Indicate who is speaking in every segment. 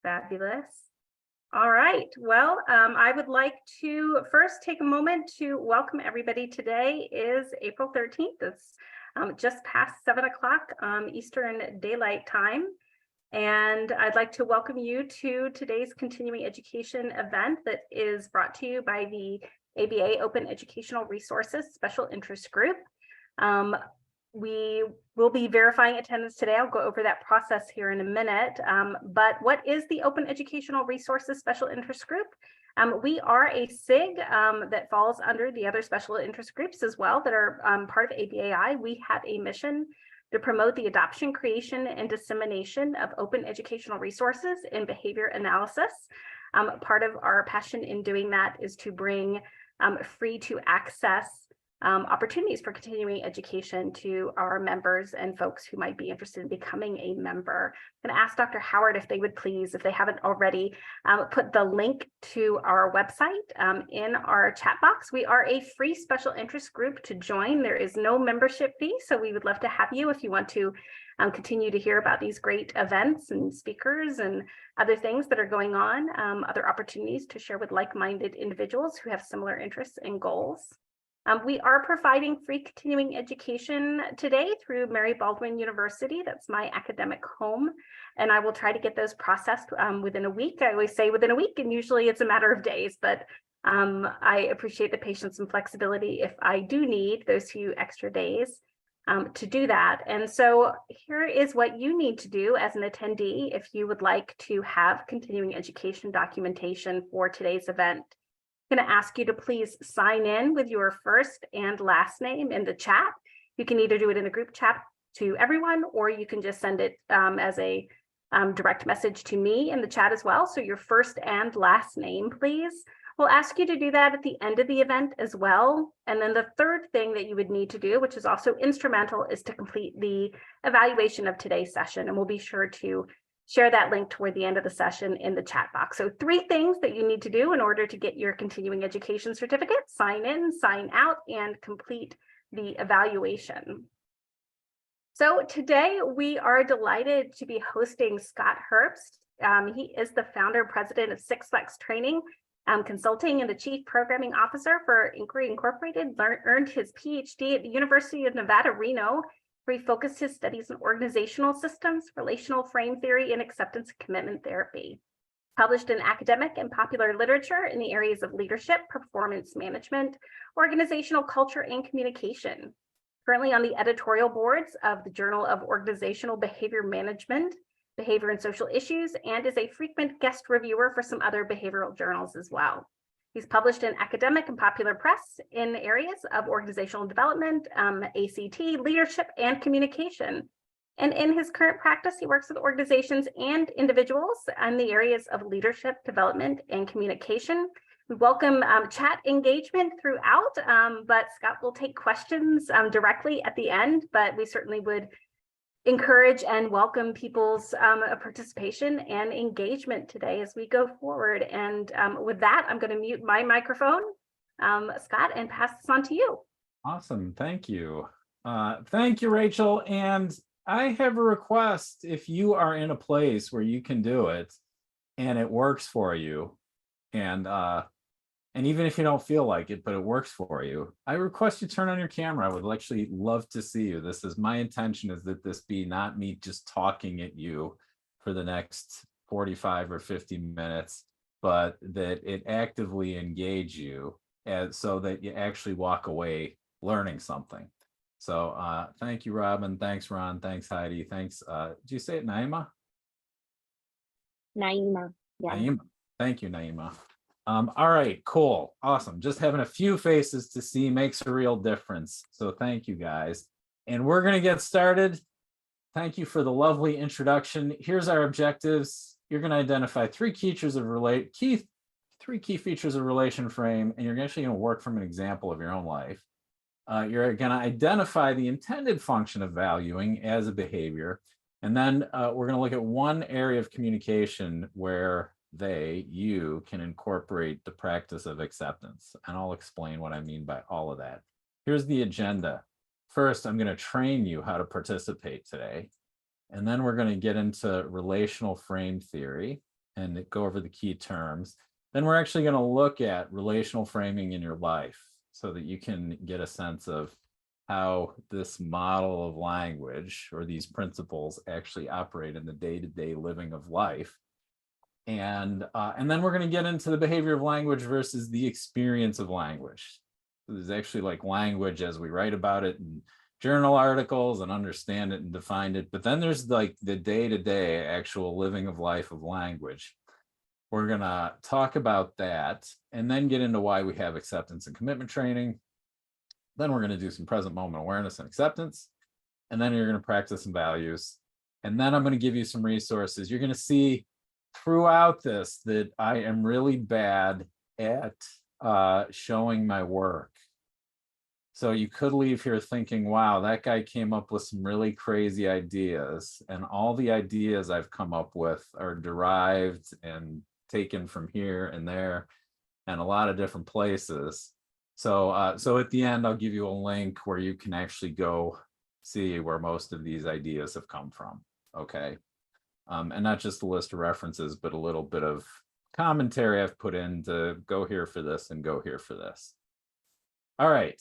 Speaker 1: Fabulous. All right. Well, I would like to first take a moment to welcome everybody. Today is April 13th. It's just past 7 o'clock Eastern Daylight Time. And I'd like to welcome you to today's continuing education event that is brought to you by the ABA Open Educational Resources Special Interest Group. We will be verifying attendance today. I'll go over that process here in a minute. But what is the Open Educational Resources Special Interest Group? We are a SIG that falls under the other special interest groups as well that are part of ABAI. We have a mission to promote the adoption, creation, and dissemination of open educational resources in behavior analysis. Part of our passion in doing that is to bring free to access opportunities for continuing education to our members and folks who might be interested in becoming a member. I'm going to ask Dr. Howard if they would please, if they haven't already, put the link to our website in our chat box. We are a free special interest group to join. There is no membership fee, so we would love to have you if you want to continue to hear about these great events and speakers and other things that are going on, other opportunities to share with like-minded individuals who have similar interests and goals. We are providing free continuing education today through Mary Baldwin University. That's my academic home, and I will try to get those processed within a week. I always say within a week, and usually it's a matter of days, but I appreciate the patience and flexibility if I do need those few extra days to do that. And so here is what you need to do as an attendee if you would like to have continuing education documentation for today's event. I'm going to ask you to please sign in with your first and last name in the chat. You can either do it in a group chat to everyone, or you can just send it as a direct message to me in the chat as well. So your first and last name, please. We'll ask you to do that at the end of the event as well. And then the third thing that you would need to do, which is also instrumental, is to complete the evaluation of today's session. And we'll be sure to share that link toward the end of the session in the chat box. So 3 things that you need to do in order to get your continuing education certificate: sign in, sign out, and complete the evaluation. So today we are delighted to be hosting Scott Herbst. He is the founder and president of Six Flex Training Consulting and the chief programming officer for Inquiry Incorporated. Earned his PhD at the University of Nevada, Reno, where he focused his studies in organizational systems, relational frame theory, and acceptance and commitment therapy. Published in academic and popular literature in the areas of leadership, performance management, organizational culture, and communication. Currently on the editorial boards of the Journal of Organizational Behavior Management, Behavior and Social Issues, and is a frequent guest reviewer for some other behavioral journals as well. He's published in academic and popular press in areas of organizational development, ACT, leadership, and communication. And in his current practice, he works with organizations and individuals in the areas of leadership, development, and communication. We welcome chat engagement throughout, but Scott will take questions directly at the end, but we certainly would encourage and welcome people's participation and engagement today as we go forward. And with that, I'm going to mute my microphone, Scott, and pass this on to you.
Speaker 2: Awesome. Thank you. Thank you, Rachel. And I have a request. If you are in a place where you can do it and it works for you, and even if you don't feel like it, but it works for you, I request you turn on your camera. I would actually love to see you. This is my intention, is that this be not me just talking at you for the next 45 or 50 minutes, but that it actively engage you so that you actually walk away learning something. So thank you, Robin. Thanks, Ron. Thanks, Heidi. Thanks. Did you say it, Naima?
Speaker 3: Naima. Yeah.
Speaker 2: Naima. Thank you, Naima. All right, cool, awesome. Just having a few faces to see makes a real difference. So thank you, guys. And we're going to get started. Thank you for the lovely introduction. Here's our objectives. You're going to identify three key features of relation frame, and you're actually going to work from an example of your own life. You're going to identify the intended function of valuing as a behavior. And then we're going to look at one area of communication where you can incorporate the practice of acceptance. And I'll explain what I mean by all of that. Here's the agenda. First, I'm going to train you how to participate today. And then we're going to get into relational frame theory. and go over the key terms. Then we're actually going to look at relational framing in your life so that you can get a sense of how this model of language or these principles actually operate in the day-to-day living of life. And then we're going to get into the behavior of language versus the experience of language. So there's actually like language as we write about it in journal articles and understand it and define it. But then there's like the day-to-day actual living of life of language. We're going to talk about that and then get into why we have acceptance and commitment training. Then we're going to do some present moment awareness and acceptance. And then you're going to practice some values. And then I'm going to give you some resources. You're going to see throughout this that I am really bad at showing my work. So you could leave here thinking, wow, that guy came up with some really crazy ideas. And all the ideas I've come up with are derived and taken from here and there and a lot of different places. So, so at the end, I'll give you a link where you can actually go see where most of these ideas have come from. Okay. And not just a list of references, but a little bit of commentary I've put in to go here for this and go here for this. All right.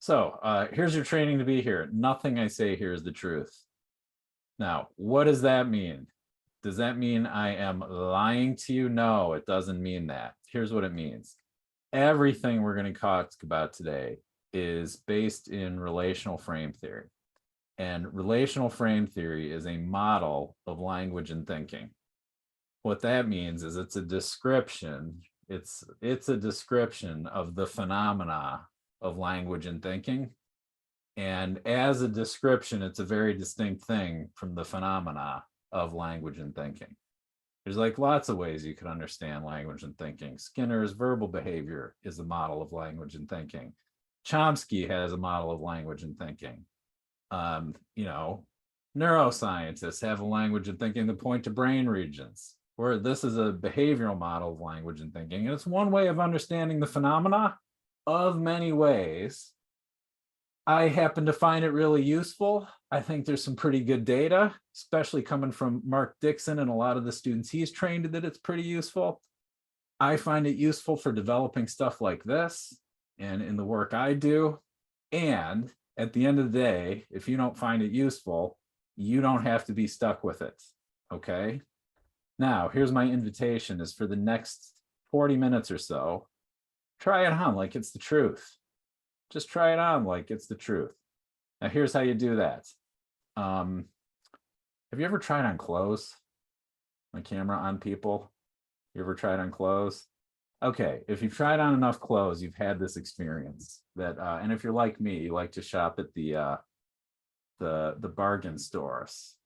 Speaker 2: So here's your training to be here. Nothing I say here is the truth. Now, what does that mean? Does that mean I am lying to you? No, it doesn't mean that. Here's what it means. Everything we're going to talk about today is based in relational frame theory. And relational frame theory is a model of language and thinking. What that means is it's a description. It's a description of the phenomena of language and thinking. And as a description, it's a very distinct thing from the phenomena of language and thinking. There's like lots of ways you can understand language and thinking. Skinner's verbal behavior is a model of language and thinking. Chomsky has a model of language and thinking. You know, neuroscientists have a language and thinking that point to brain regions, where this is a behavioral model of language and thinking. And it's one way of understanding the phenomena of many ways. I happen to find it really useful. I think there's some pretty good data, especially coming from Mark Dixon and a lot of the students he's trained, that it's pretty useful. I find it useful for developing stuff like this and in the work I do. And at the end of the day, if you don't find it useful, you don't have to be stuck with it. Okay. Now, here's my invitation is for the next 40 minutes or so, try it on like it's the truth. Just try it on like it's the truth. Now, here's how you do that. Have you ever tried on clothes? My camera on people? You ever tried on clothes? Okay, if you've tried on enough clothes, you've had this experience that, and if you're like me, you like to shop at the bargain stores,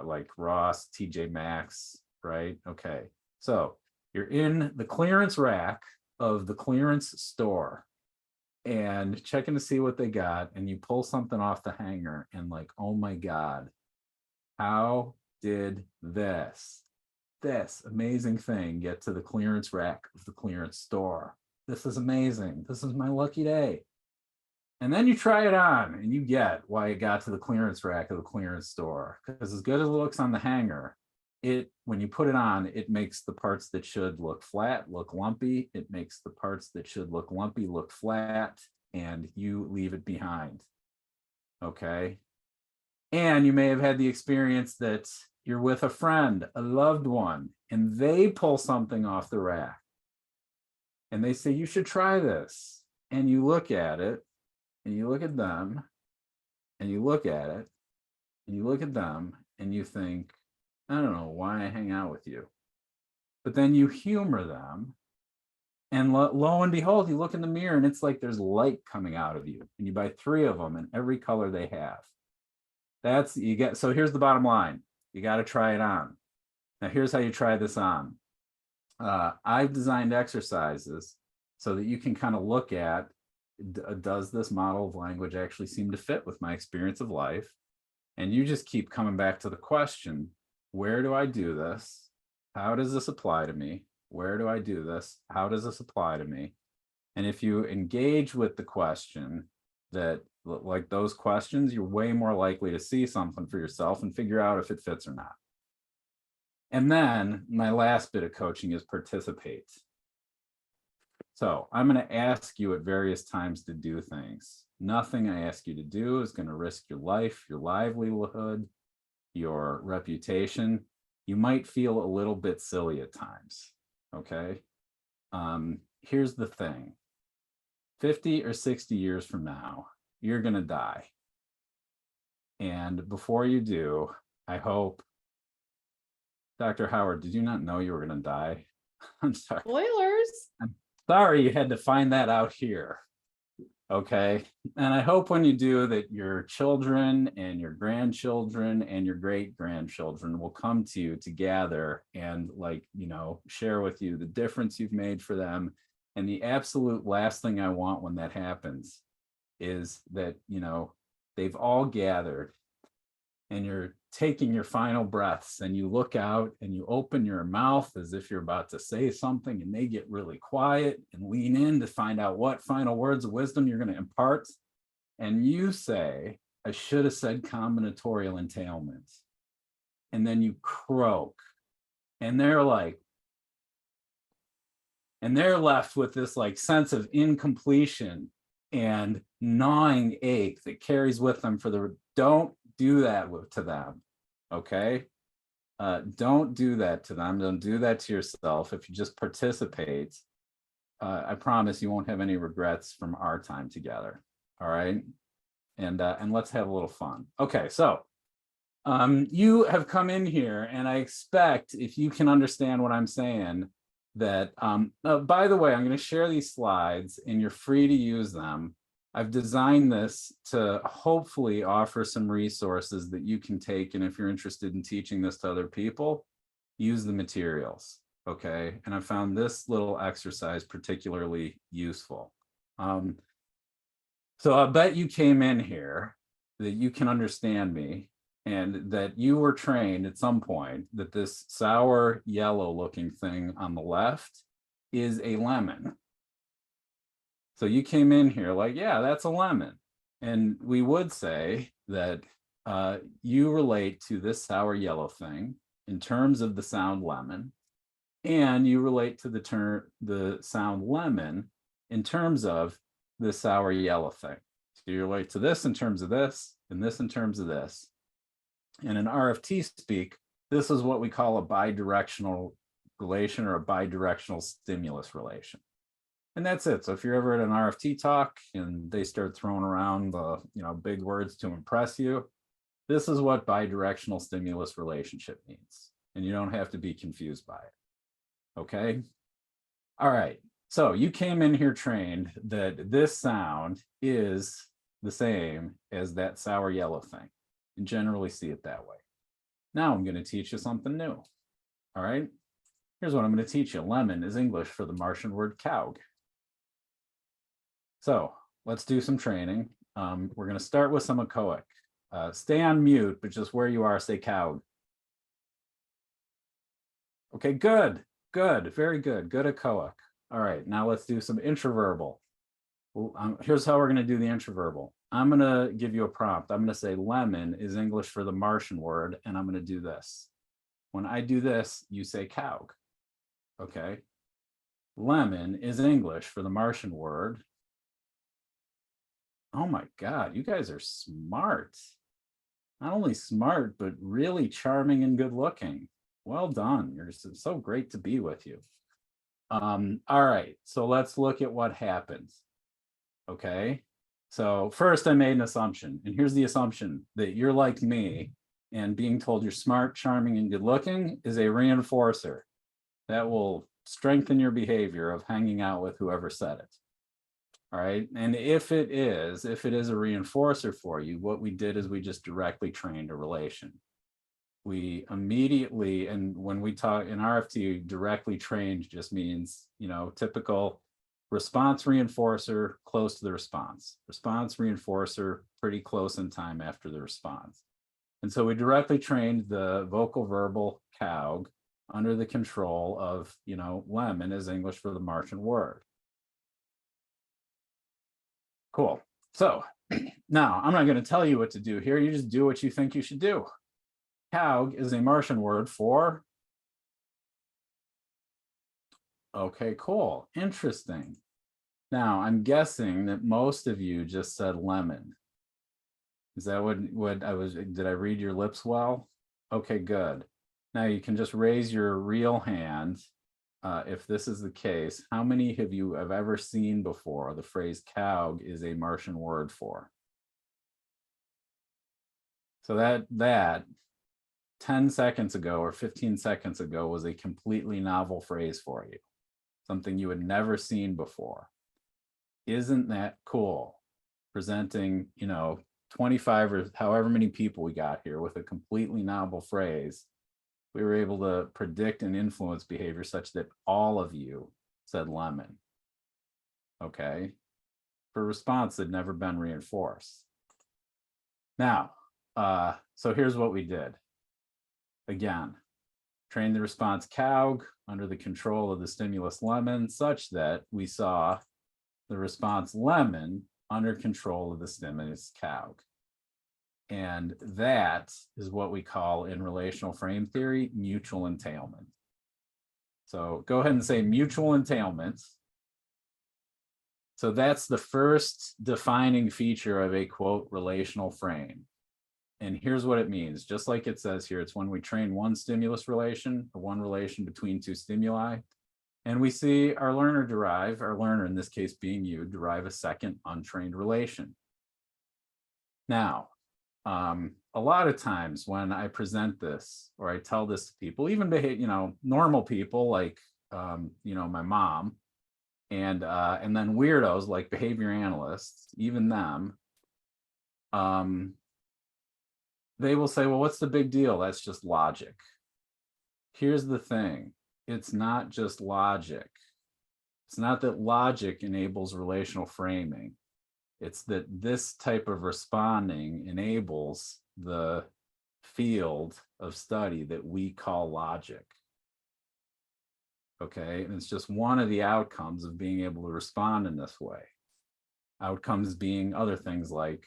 Speaker 2: like Ross, TJ Maxx, right? Okay, so you're in the clearance rack of the clearance store and checking to see what they got, and you pull something off the hanger and like, oh my God, how did this amazing thing get to the clearance rack of the clearance store? This is amazing. This is my lucky day. And then you try it on and you get why it got to the clearance rack of the clearance store. Because as good as it looks on the hanger, when you put it on, it makes the parts that should look flat look lumpy. It makes the parts that should look lumpy look flat, and you leave it behind. Okay. And you may have had the experience that you're with a friend, a loved one, and they pull something off the rack and they say, you should try this. And you look at it and you look at them and you look at it and you look at them and you think, I don't know why I hang out with you. But then you humor them. And lo and behold, you look in the mirror and it's like there's light coming out of you. And you buy 3 of them in every color they have. So here's the bottom line. You got to try it on. Now, here's how you try this on. I've designed exercises so that you can kind of look at, does this model of language actually seem to fit with my experience of life? And you just keep coming back to the question, where do I do this? How does this apply to me? Where do I do this? How does this apply to me? And if you engage with the question that, like those questions, you're way more likely to see something for yourself and figure out if it fits or not. And then my last bit of coaching is participate. So I'm going to ask you at various times to do things. Nothing I ask you to do is going to risk your life, your livelihood, your reputation. You might feel a little bit silly at times. Okay. Here's the thing. 50 or 60 years from now, you're going to die. And before you do, I hope, Dr. Howard, did you not know you were going to die? I'm sorry.
Speaker 3: Spoilers.
Speaker 2: I'm sorry you had to find that out here. Okay. And I hope when you do that, your children and your grandchildren and your great grandchildren will come to you to gather and, like, you know, share with you the difference you've made for them. And the absolute last thing I want when that happens is that, you know, they've all gathered and you're taking your final breaths and you look out and you open your mouth as if you're about to say something, and they get really quiet and lean in to find out what final words of wisdom you're going to impart. And you say, I should have said combinatorial entailment. And then you croak. And they're like, and they're left with this like sense of incompletion and gnawing ache that carries with them for the, don't do that to them. Okay. Don't do that to them. Don't do that to yourself. If you just participate, I promise you won't have any regrets from our time together. All right. And let's have a little fun. Okay. So you have come in here, and I expect, if you can understand what I'm saying, that by the way, I'm going to share these slides and you're free to use them. I've designed this to hopefully offer some resources that you can take, and if you're interested in teaching this to other people, use the materials. Okay. And I found this little exercise particularly useful. So I bet you came in here that you can understand me, and that you were trained at some point that this sour yellow looking thing on the left is a lemon. So you came in here like, yeah, that's a lemon. And we would say that you relate to this sour yellow thing in terms of the sound lemon, and you relate to the sound lemon in terms of the sour yellow thing. So you relate to this in terms of this, and this in terms of this. And in RFT speak, this is what we call a bidirectional relation, or a bidirectional stimulus relation. And that's it. So if you're ever at an RFT talk and they start throwing around the, you know, big words to impress you, this is what bidirectional stimulus relationship means. And you don't have to be confused by it. Okay. All right. So you came in here trained that this sound is the same as that sour yellow thing, and generally see it that way. Now I'm going to teach you something new. All right. Here's what I'm going to teach you. Lemon is English for the Martian word cowg. So let's do some training. We're going to start with some echoic. Stay on mute, but just where you are, say cowg. Okay, good, good, very good, good echoic. All right, now let's do some intraverbal. Well, here's how we're going to do the intraverbal. I'm going to give you a prompt. I'm going to say lemon is English for the Martian word, and I'm going to do this. When I do this, you say cowg. Okay. Lemon is English for the Martian word. Oh my God, you guys are smart. Not only smart, but really charming and good looking. Well done. You're so great to be with you. All right, so let's look at what happens. Okay, so first I made an assumption, and here's the assumption: that you're like me, and being told you're smart, charming, and good looking is a reinforcer that will strengthen your behavior of hanging out with whoever said it. All right. And if it is a reinforcer for you, what we did is we just directly trained a relation. We immediately, and when we talk in RFT, directly trained just means, you know, typical response reinforcer close to the response. Response reinforcer pretty close in time after the response. And so we directly trained the vocal verbal cowg under the control of, you know, lemon is English for the Martian word. Cool. So now I'm not going to tell you what to do here. You just do what you think you should do. Cowg is a Martian word for Okay, cool. Interesting. Now, I'm guessing that most of you just said lemon. Is that what I was, did I read your lips well? Okay, good. Now you can just raise your real hand if this is the case. How many of you have ever seen before the phrase "cowg" is a Martian word for? So that 10 seconds ago or 15 seconds ago was a completely novel phrase for you, something you had never seen before. Isn't that cool? Presenting, 25 or however many people we got here with a completely novel phrase. We were able to predict and influence behavior such that all of you said lemon. Okay. For a response that had never been reinforced. Now, so here's what we did. Again, train the response cowg under the control of the stimulus lemon such that we saw the response lemon under control of the stimulus cowg. And that is what we call in relational frame theory, mutual entailment. So go ahead and say mutual entailment. So that's the first defining feature of a quote relational frame. And here's what it means. Just like it says here, it's when we train one stimulus relation or one relation between two stimuli. And we see our learner in this case being you, derive a second untrained relation. Now, a lot of times when I present this or I tell this to people, even normal people like my mom, and then weirdos like behavior analysts, even them, they will say, well, what's the big deal? That's just logic. Here's the thing. It's not just logic. It's not that logic enables relational framing. It's that this type of responding enables the field of study that we call logic. Okay, and it's just one of the outcomes of being able to respond in this way. Outcomes being other things like,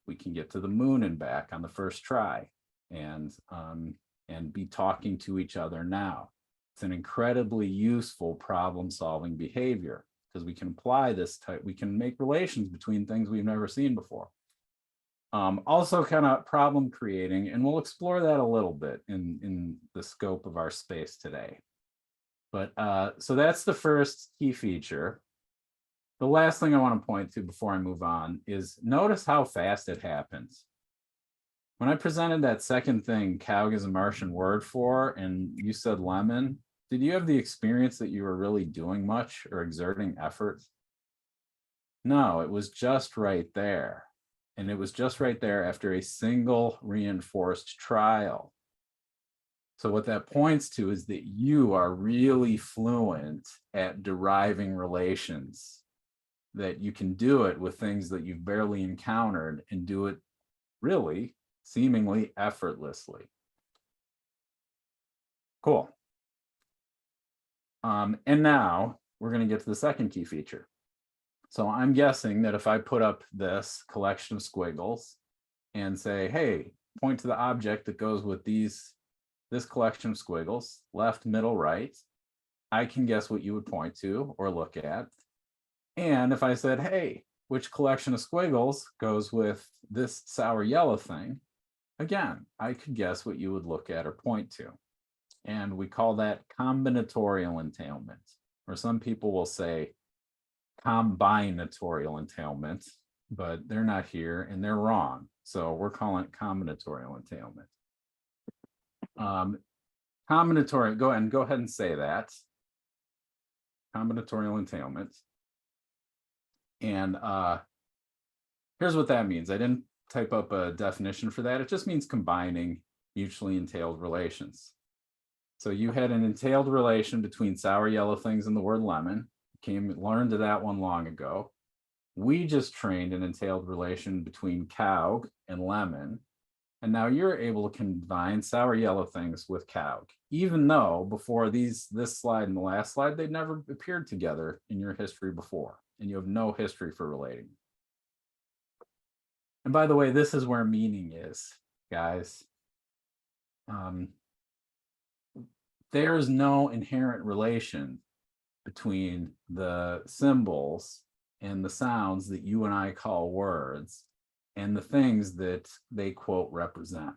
Speaker 2: we can get to the moon and back on the first try and be talking to each other now. It's an incredibly useful problem-solving behavior because we can apply this type, we can make relations between things we've never seen before. Also kind of problem creating, and we'll explore that a little bit in the scope of our space today. But so that's the first key feature. The last thing I want to point to before I move on is notice how fast it happens. When I presented that second thing, cowg is a Martian word for, and you said lemon, did you have the experience that you were really doing much or exerting effort? No, it was just right there. And it was just right there after a single reinforced trial. So what that points to is that you are really fluent at deriving relations, that you can do it with things that you've barely encountered and do it really seemingly effortlessly. Cool. And now we're going to get to the second key feature. So I'm guessing that if I put up this collection of squiggles and say, hey, point to the object that goes with this collection of squiggles, left, middle, right, I can guess what you would point to or look at. And if I said, hey, which collection of squiggles goes with this sour yellow thing, again, I could guess what you would look at or point to. And we call that combinatorial entailment, or some people will say combinatorial entailment, but they're not here and they're wrong. So we're calling it combinatorial entailment. Combinatorial, go ahead and say that. Combinatorial entailment. And here's what that means. I didn't type up a definition for that. It just means combining mutually entailed relations. So you had an entailed relation between sour yellow things and the word lemon. Learned that one long ago. We just trained an entailed relation between cowg and lemon. And now you're able to combine sour yellow things with cowg, even though before this slide and the last slide, they'd never appeared together in your history before, and you have no history for relating. And by the way, this is where meaning is, guys. There is no inherent relation between the symbols and the sounds that you and I call words and the things that they quote represent.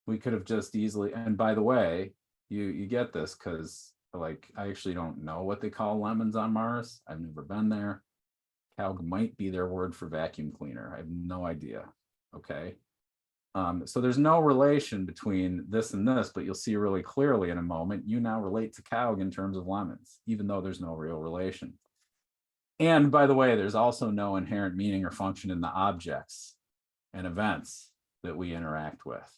Speaker 2: We could have just easily, and by the way, you get this because like I actually don't know what they call lemons on Mars. I've never been there. Calg might be their word for vacuum cleaner. I have no idea. Okay. So there's no relation between this and this, but you'll see really clearly in a moment, you now relate to Calg in terms of lemons, even though there's no real relation. And by the way, there's also no inherent meaning or function in the objects and events that we interact with.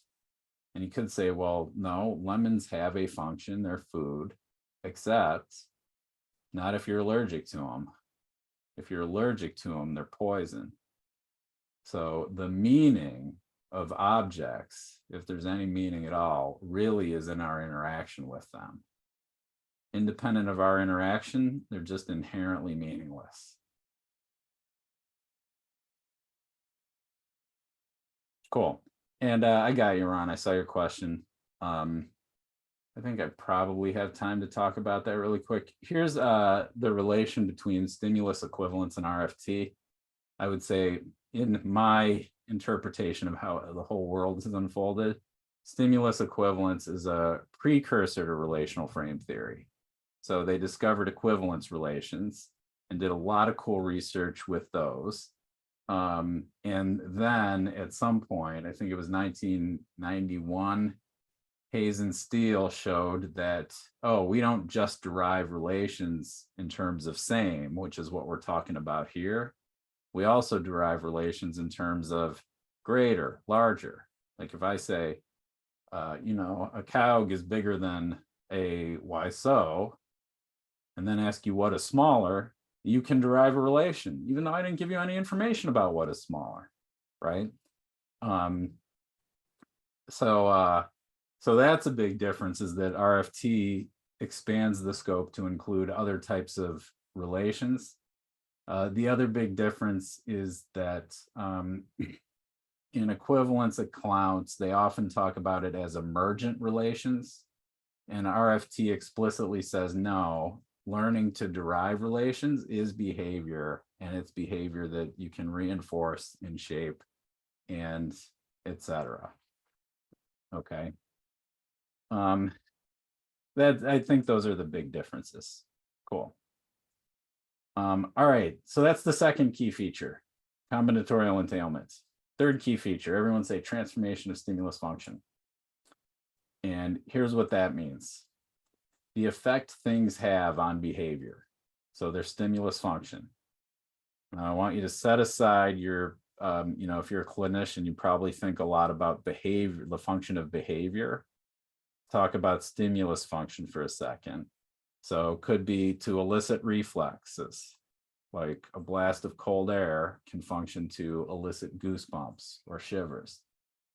Speaker 2: And you could say, well, no, lemons have a function, they're food, except not if you're allergic to them. If you're allergic to them, they're poison. So the meaning of objects, if there's any meaning at all, really is in our interaction with them. Independent of our interaction, they're just inherently meaningless. Cool. And I got you, Ron. I saw your question. I think I probably have time to talk about that really quick. Here's the relation between stimulus equivalence and RFT. I would say in my interpretation of how the whole world has unfolded, stimulus equivalence is a precursor to relational frame theory. So they discovered equivalence relations and did a lot of cool research with those. And then at some point, I think it was 1991, Hayes and Steele showed that, oh, we don't just derive relations in terms of same, which is what we're talking about here. We also derive relations in terms of greater, larger. Like if I say, you know, a Calg is bigger than a why so, and then ask you what is smaller, you can derive a relation, even though I didn't give you any information about what is smaller, right? So that's a big difference, is that RFT expands the scope to include other types of relations. The other big difference is that in equivalence accounts, they often talk about it as emergent relations, and RFT explicitly says no. Learning to derive relations is behavior, and it's behavior that you can reinforce in shape and etc. Okay. That, I think those are the big differences. Cool. All right, so that's the second key feature, combinatorial entailment. Third key feature, everyone say transformation of stimulus function. And here's what that means. The effect things have on behavior. So their stimulus function. Now, I want you to set aside your, you know, if you're a clinician, you probably think a lot about behavior, the function of behavior. Talk about stimulus function for a second. So could be to elicit reflexes, like a blast of cold air can function to elicit goosebumps or shivers.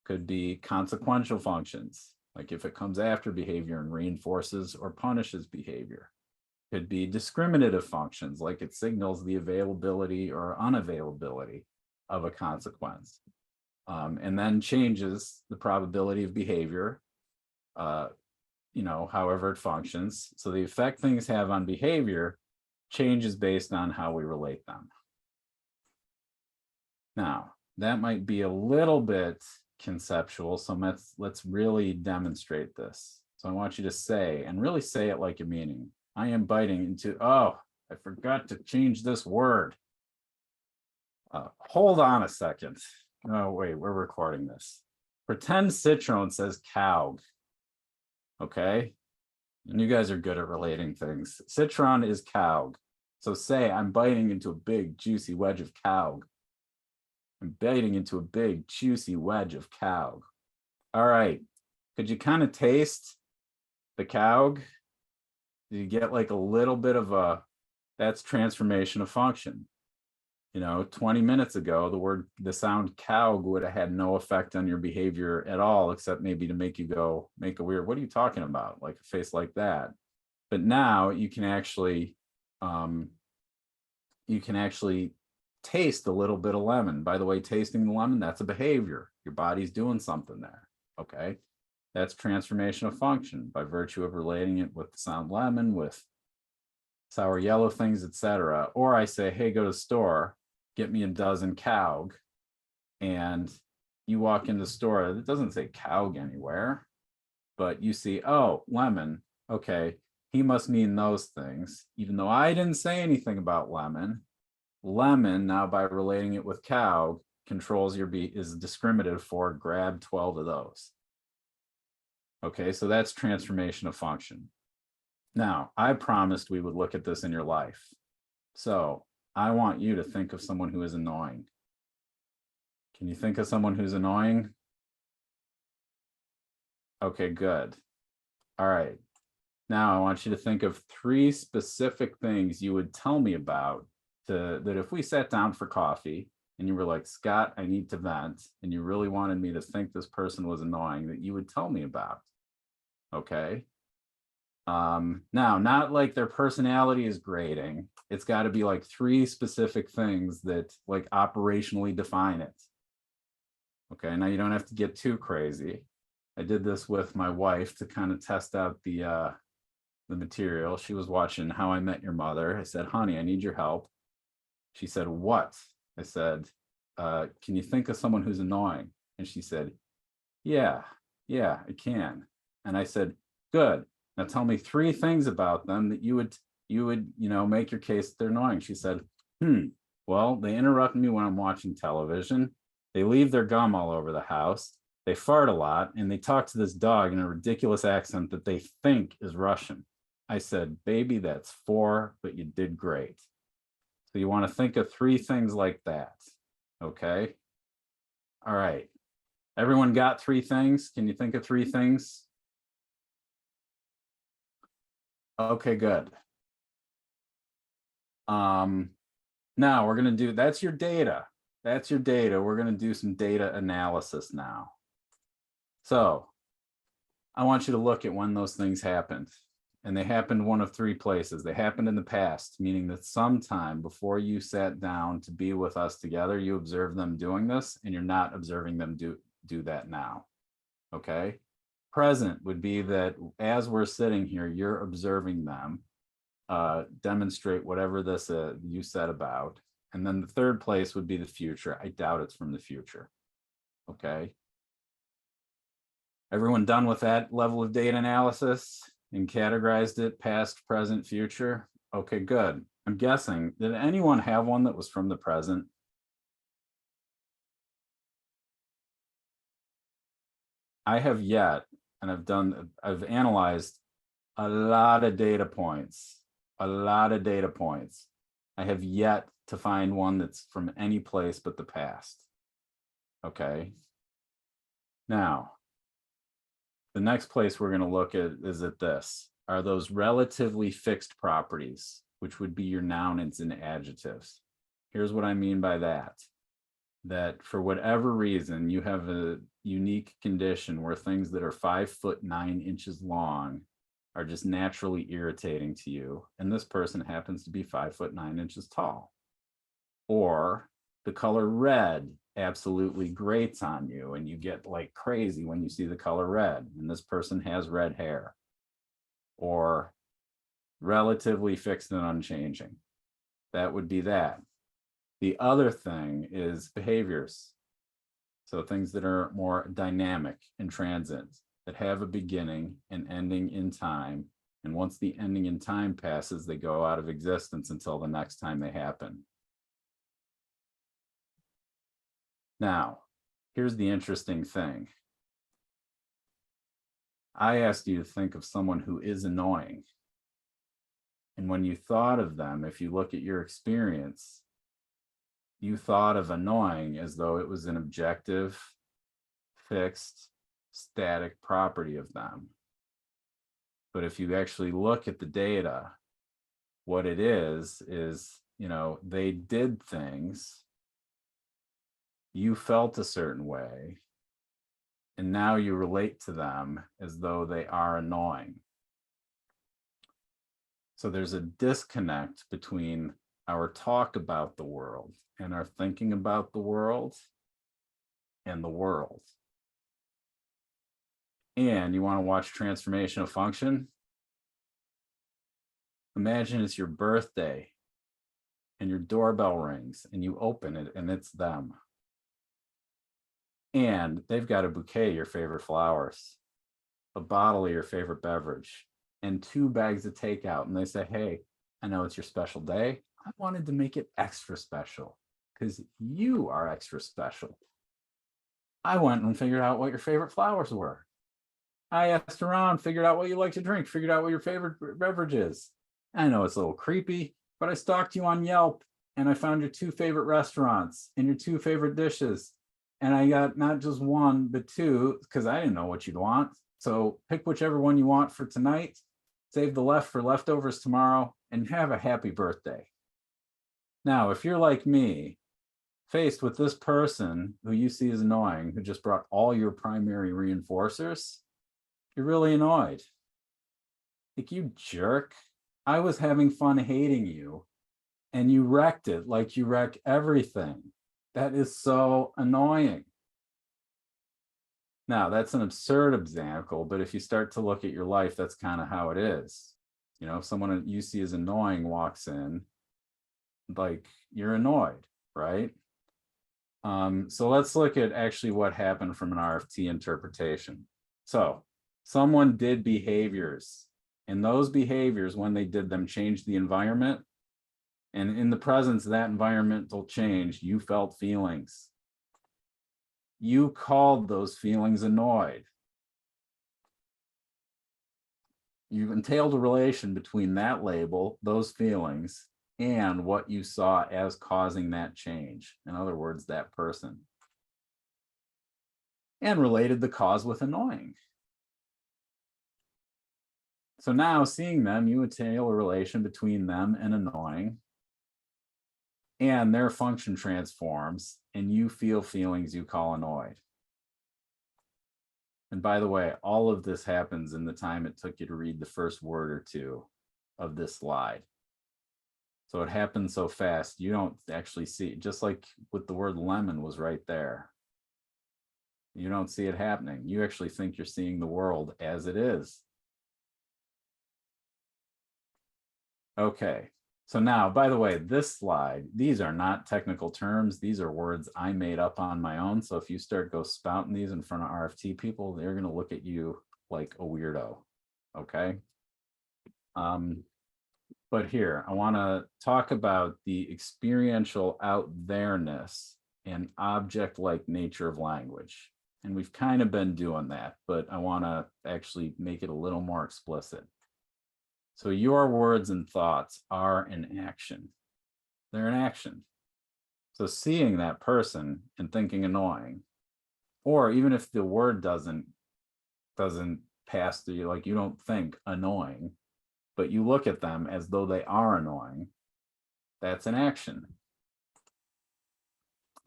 Speaker 2: Could be consequential functions, like if it comes after behavior and reinforces or punishes behavior. Could be discriminative functions, like it signals the availability or unavailability of a consequence, and then changes the probability of behavior, you know, however it functions. So the effect things have on behavior changes based on how we relate them. Now, that might be a little bit conceptual, so let's really demonstrate this. So I want you to say, and really say it like you're meaning, I am biting into, oh, I forgot to change this word. Hold on a second. Oh, wait, we're recording this. Pretend Citroen says Calg. Okay, and you guys are good at relating things. Citron is Calg. So say I'm biting into a big juicy wedge of Calg. I'm biting into a big juicy wedge of Calg. All right, could you kind of taste the Calg? Do you get like a little bit of a, that's transformation of function. You know, 20 minutes ago, the sound Calg would have had no effect on your behavior at all, except maybe to make you go, make a weird, what are you talking about? Like a face like that. But now you can actually taste a little bit of lemon. By the way, tasting the lemon, that's a behavior. Your body's doing something there. Okay. That's transformation of function by virtue of relating it with the sound lemon, with sour yellow things, etc. Or I say, hey, go to the store, get me a dozen Caug, and you walk in the store, it doesn't say Caug anywhere, but you see, oh, lemon, okay, he must mean those things, even though I didn't say anything about lemon. Lemon, now by relating it with Caug, controls your beat, is discriminative for grab 12 of those. Okay, so that's transformation of function. Now, I promised we would look at this in your life. So I want you to think of someone who is annoying. Can you think of someone who's annoying? Okay, good. All right. Now I want you to think of 3 specific things you would tell me about that if we sat down for coffee and you were like, Scott, I need to vent, and you really wanted me to think this person was annoying, that you would tell me about. Okay. Now, not like their personality is grating. It's got to be like 3 specific things that like operationally define it. Okay, now you don't have to get too crazy. I did this with my wife to kind of test out the material. She was watching How I Met Your Mother. I said, honey, I need your help. She said, what? I said, can you think of someone who's annoying? And she said, yeah, I can. And I said, good. Now tell me 3 things about them that you would, make your case that they're annoying. She said, well, they interrupt me when I'm watching television. They leave their gum all over the house. They fart a lot, and they talk to this dog in a ridiculous accent that they think is Russian. I said, baby, that's 4, but you did great. So you want to think of 3 things like that. Okay. All right. Everyone got 3 things? Can you think of 3 things? Okay, good. Now we're going to do, that's your data. That's your data. We're going to do some data analysis now. So I want you to look at when those things happened. And they happened one of 3 places. They happened in the past, meaning that sometime before you sat down to be with us together, you observed them doing this, and you're not observing them do that now. Okay. Present would be that as we're sitting here, you're observing them demonstrate whatever this you said about. And then the 3rd place would be the future. I doubt it's from the future. Okay. Everyone done with that level of data analysis and categorized it past, present, future? Okay, good. I'm guessing, did anyone have one that was from the present? I have yet, and I've analyzed a lot of data points, I have yet to find one that's from any place but the past. Okay. Now, the next place we're going to look at is at this. Are those relatively fixed properties, which would be your nouns and adjectives. Here's what I mean by that. That for whatever reason, you have a unique condition where things that are 5 foot 9 inches long are just naturally irritating to you. And this person happens to be 5 foot 9 inches tall. Or the color red absolutely grates on you and you get like crazy when you see the color red, and this person has red hair. Or relatively fixed and unchanging. That would be that. The other thing is behaviors. So things that are more dynamic and transient, that have a beginning and ending in time. And once the ending in time passes, they go out of existence until the next time they happen. Now, here's the interesting thing. I asked you to think of someone who is annoying. And when you thought of them, if you look at your experience, you thought of annoying as though it was an objective, fixed, static property of them. But if you actually look at the data, what it is, they did things, you felt a certain way, and now you relate to them as though they are annoying. So there's a disconnect between our talk about the world and our thinking about the world and the world. And you want to watch transformation of function? Imagine it's your birthday and your doorbell rings and you open it and it's them. And they've got a bouquet of your favorite flowers, a bottle of your favorite beverage, and 2 bags of takeout. And they say, hey, I know it's your special day. I wanted to make it extra special because you are extra special. I went and figured out what your favorite flowers were. I asked around, figured out what you like to drink, figured out what your favorite beverage is. I know it's a little creepy, but I stalked you on Yelp and I found your 2 favorite restaurants and your 2 favorite dishes. And I got not just 1, but 2, because I didn't know what you'd want. So pick whichever one you want for tonight, save the left for leftovers tomorrow, and have a happy birthday. Now, if you're like me, faced with this person who you see as annoying, who just brought all your primary reinforcers, you're really annoyed. Like, you jerk. I was having fun hating you, and you wrecked it like you wreck everything. That is so annoying. Now, that's an absurd example, but if you start to look at your life, that's kind of how it is. You know, if someone you see as annoying walks in, like, you're annoyed, right? So let's look at actually what happened from an RFT interpretation. So someone did behaviors, and those behaviors, when they did them, changed the environment. And in the presence of that environmental change, you felt feelings. You called those feelings annoyed. You've entailed a relation between that label, those feelings, and what you saw as causing that change. In other words, that person. And related the cause with annoying. So now, seeing them, you entail a relation between them and annoying, and their function transforms, and you feel feelings you call annoyed. And by the way, all of this happens in the time it took you to read the first word or 2 of this slide. So it happens so fast, you don't actually see it, just like with the word lemon was right there. You don't see it happening. You actually think you're seeing the world as it is. Okay, so now, by the way, this slide, these are not technical terms. These are words I made up on my own. So if you start go spouting these in front of RFT people, they're going to look at you like a weirdo. Okay. But here, I want to talk about the experiential out there-ness and object-like nature of language. And we've kind of been doing that, but I want to actually make it a little more explicit. So your words and thoughts are an action. They're an action. So seeing that person and thinking annoying, or even if the word doesn't pass through you, like you don't think annoying, but you look at them as though they are annoying, that's an action.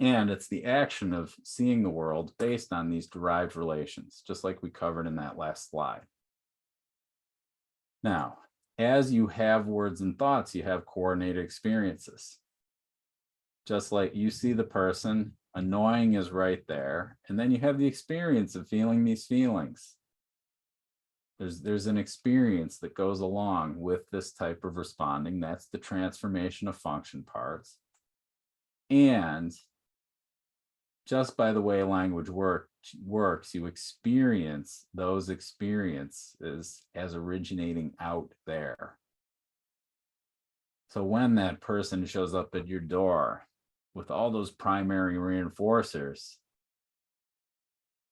Speaker 2: And it's the action of seeing the world based on these derived relations, just like we covered in that last slide. Now, as you have words and thoughts, you have coordinated experiences. Just like you see the person, annoying is right there, and then you have the experience of feeling these feelings. There's an experience that goes along with this type of responding. That's the transformation of function parts. And just by the way language works, you experience those experiences as originating out there. So when that person shows up at your door with all those primary reinforcers,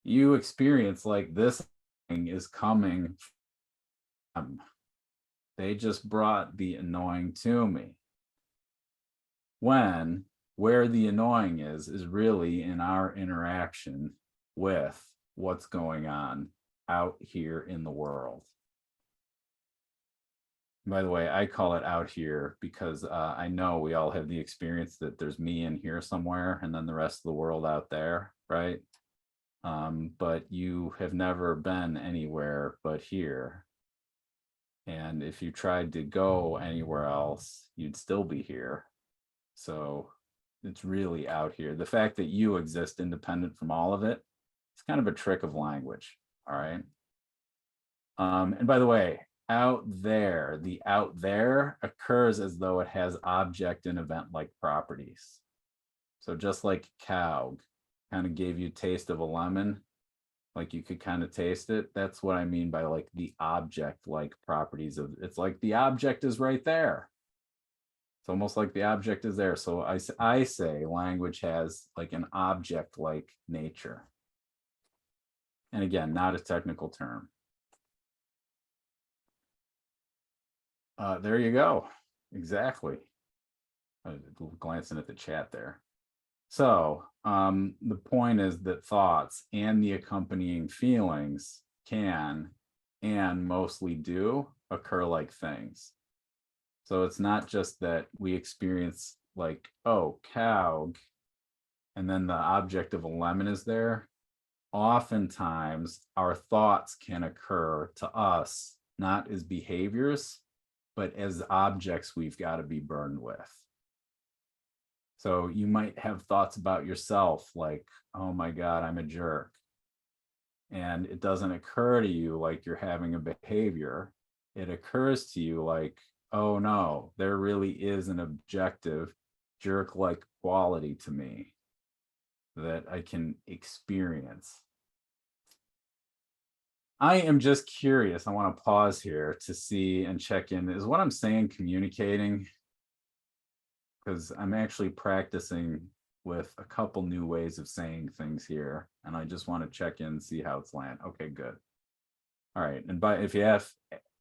Speaker 2: you experience like this thing is coming from. They just brought the annoying to me. Where the annoying is really in our interaction with what's going on out here in the world. By the way, I call it out here because I know we all have the experience that there's me in here somewhere and then the rest of the world out there, right? But you have never been anywhere but here. And if you tried to go anywhere else, you'd still be here. So it's really out here. The fact that you exist independent from all of it, it's kind of a trick of language. All right. And by the way, out there, the out there occurs as though it has object and event-like properties. So just like cow kind of gave you a taste of a lemon, like you could kind of taste it. That's what I mean by like the object-like properties of, it's like the object is right there. It's almost like the object is there. So I say language has like an object-like nature. And again, not a technical term. There you go. Exactly. Glancing at the chat there. So the point is that thoughts and the accompanying feelings can and mostly do occur like things. So it's not just that we experience like, oh, cow, and then the object of a lemon is there. Oftentimes our thoughts can occur to us, not as behaviors, but as objects we've got to be burned with. So you might have thoughts about yourself like, oh my God, I'm a jerk. And it doesn't occur to you like you're having a behavior. It occurs to you like, oh no, there really is an objective jerk-like quality to me that I can experience. I am just curious. I want to pause here to see and check in. Is what I'm saying communicating? Because I'm actually practicing with a couple new ways of saying things here, and I just want to check in and see how it's land. Okay, good. All right, and if you have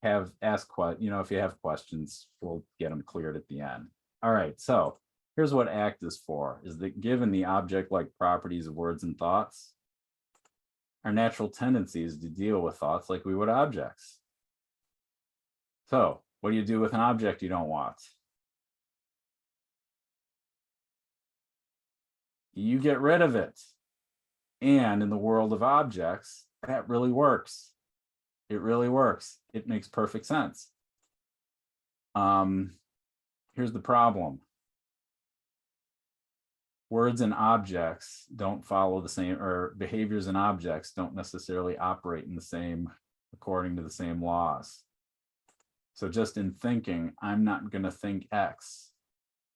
Speaker 2: if you have questions, we'll get them cleared at the end. All right, so here's what ACT is for: is that given the object-like properties of words and thoughts, our natural tendency is to deal with thoughts like we would objects. So what do you do with an object you don't want? You get rid of it. And in the world of objects, that really works. It really works. It makes perfect sense. Here's the problem. Words and objects don't follow the same, or behaviors and objects don't necessarily operate in the same, according to the same laws. So just in thinking, I'm not going to think X.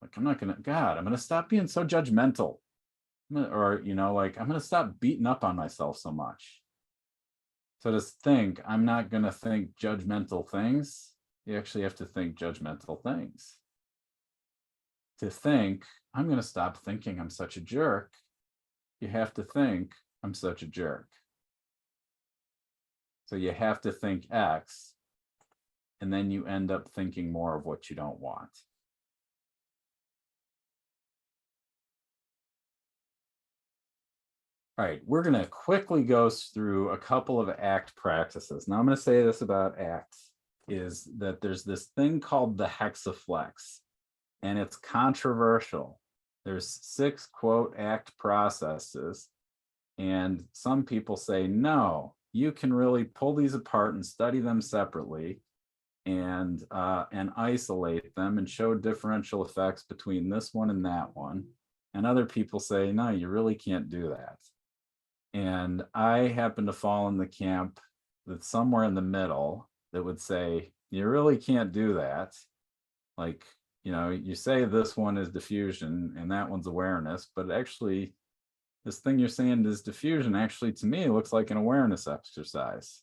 Speaker 2: Like, I'm going to stop being so judgmental. Or, I'm going to stop beating up on myself so much. So to think, I'm not going to think judgmental things, you actually have to think judgmental things. To think, I'm going to stop thinking I'm such a jerk, you have to think I'm such a jerk. So you have to think X, and then you end up thinking more of what you don't want. All right, we're going to quickly go through a couple of ACT practices. Now I'm going to say this about ACT, is that there's this thing called the hexaflex, and it's controversial. There's 6 quote ACT processes, and some people say, no, you can really pull these apart and study them separately and isolate them and show differential effects between this one and that one. And other people say, no, you really can't do that. And I happen to fall in the camp that's somewhere in the middle that would say, you really can't do that. Like, you say this one is diffusion and that one's awareness, but actually this thing you're saying is diffusion, actually to me looks like an awareness exercise.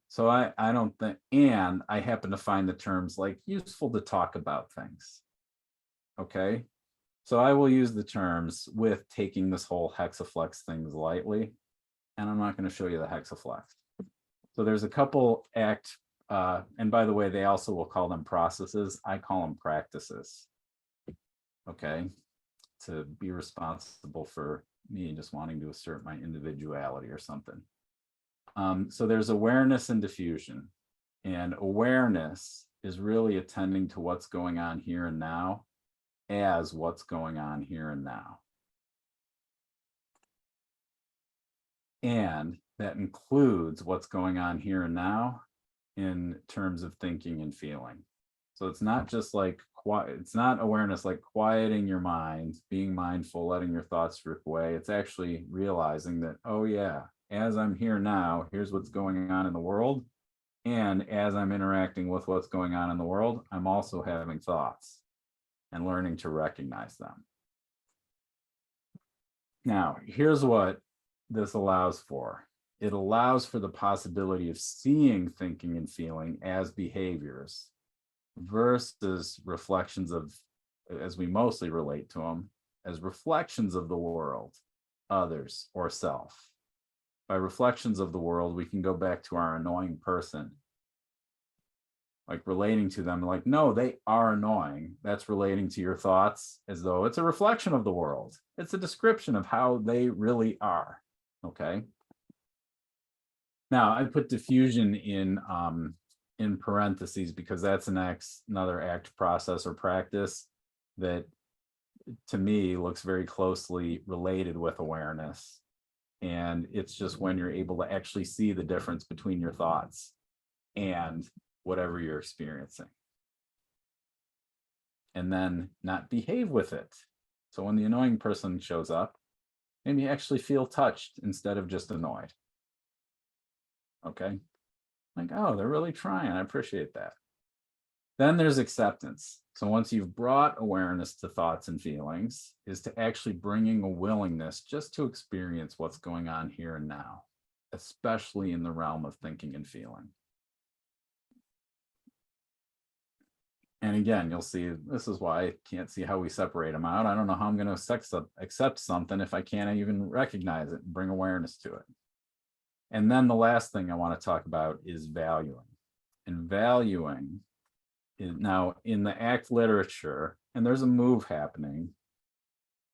Speaker 2: So I don't think, and I happen to find the terms like useful to talk about things. Okay. So I will use the terms with taking this whole hexaflex things lightly, and I'm not going to show you the hexaflex. So there's a couple ACT, and by the way, they also will call them processes. I call them practices. Okay, to be responsible for me just wanting to assert my individuality or something. So there's awareness and diffusion, and awareness is really attending to what's going on here and now as what's going on here and now. And that includes what's going on here and now in terms of thinking and feeling. So it's not just like it's not awareness like quieting your mind, being mindful, letting your thoughts drift away. It's actually realizing that, oh yeah, as I'm here now, here's what's going on in the world. And as I'm interacting with what's going on in the world, I'm also having thoughts and learning to recognize them. Now, here's what this allows for. It allows for the possibility of seeing thinking and feeling as behaviors versus reflections of, as we mostly relate to them, as reflections of the world, others, or self. By reflections of the world, we can go back to our annoying person, like relating to them, like, no, they are annoying. That's relating to your thoughts as though it's a reflection of the world. It's a description of how they really are, okay? Now, I put diffusion in parentheses because that's another act, process, or practice that to me looks very closely related with awareness. And it's just when you're able to actually see the difference between your thoughts and whatever you're experiencing. And then not behave with it. So when the annoying person shows up, maybe actually feel touched instead of just annoyed. Okay. Like, oh, they're really trying. I appreciate that. Then there's acceptance. So once you've brought awareness to thoughts and feelings, is to actually bringing a willingness just to experience what's going on here and now, especially in the realm of thinking and feeling. And again, you'll see, this is why I can't see how we separate them out. I don't know how I'm going to accept something if I can't even recognize it and bring awareness to it. And then the last thing I want to talk about is valuing. And valuing is now in the ACT literature, and there's a move happening.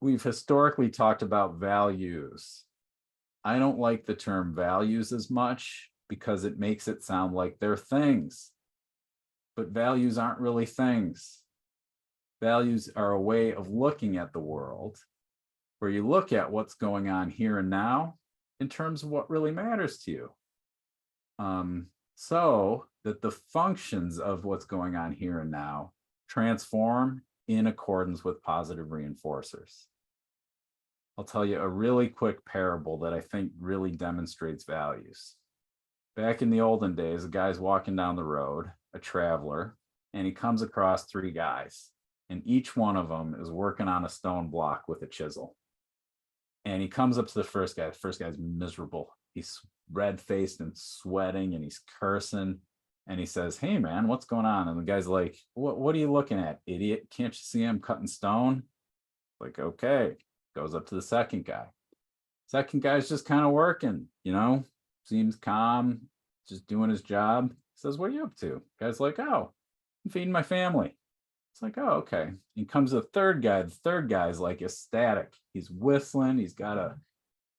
Speaker 2: We've historically talked about values. I don't like the term values as much because it makes it sound like they're things. But values aren't really things. Values are a way of looking at the world where you look at what's going on here and now in terms of what really matters to you. So that the functions of what's going on here and now transform in accordance with positive reinforcers. I'll tell you a really quick parable that I think really demonstrates values. Back in the olden days, a guy's walking down the road, a traveler, and he comes across three guys, and each one of them is working on a stone block with a chisel. And he comes up to the first guy. The first guy's miserable. He's red-faced and sweating, and he's cursing. And he says, "Hey, man, what's going on?" And the guy's like, "What are you looking at, idiot? Can't you see I'm cutting stone?" Like, okay. Goes up to the second guy. Second guy's just kind of working, seems calm, just doing his job. Says, "What are you up to?" Guy's like, "Oh, I'm feeding my family." It's like, "Oh, okay." And comes the third guy. The third guy's like ecstatic. He's whistling. He's got a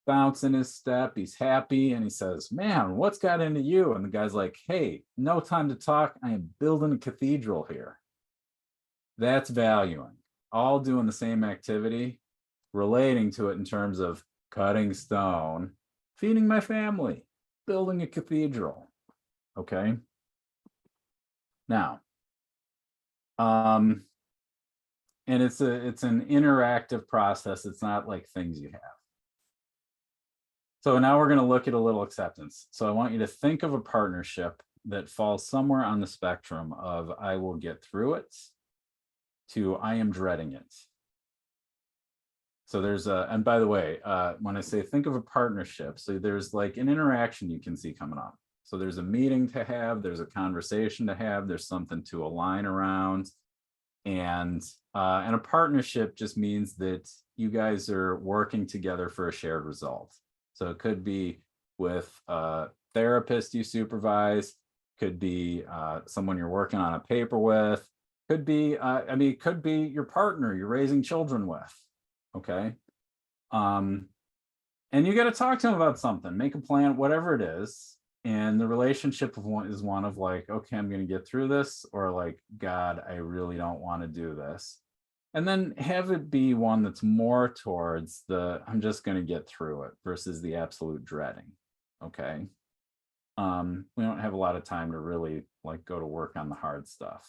Speaker 2: bounce in his step. He's happy. And he says, "Man, what's got into you?" And the guy's like, "Hey, no time to talk. I am building a cathedral here." That's valuing. All doing the same activity, relating to it in terms of cutting stone, feeding my family, building a cathedral. Okay. Now, and it's an interactive process. It's not like things you have. So now we're going to look at a little acceptance. So I want you to think of a partnership that falls somewhere on the spectrum of "I will get through it" to "I am dreading it." So there's and by the way, when I say think of a partnership, so there's like an interaction you can see coming up. So there's a meeting to have, there's a conversation to have, there's something to align around. And a partnership just means that you guys are working together for a shared result. So it could be with a therapist you supervise, could be someone you're working on a paper with, could be, it could be your partner you're raising children with. Okay. And you got to talk to them about something, make a plan, whatever it is. And the relationship is one of like, okay, I'm going to get through this, or like, God, I really don't want to do this. And then have it be one that's more towards the I'm just going to get through it versus the absolute dreading. Okay. We don't have a lot of time to really like go to work on the hard stuff.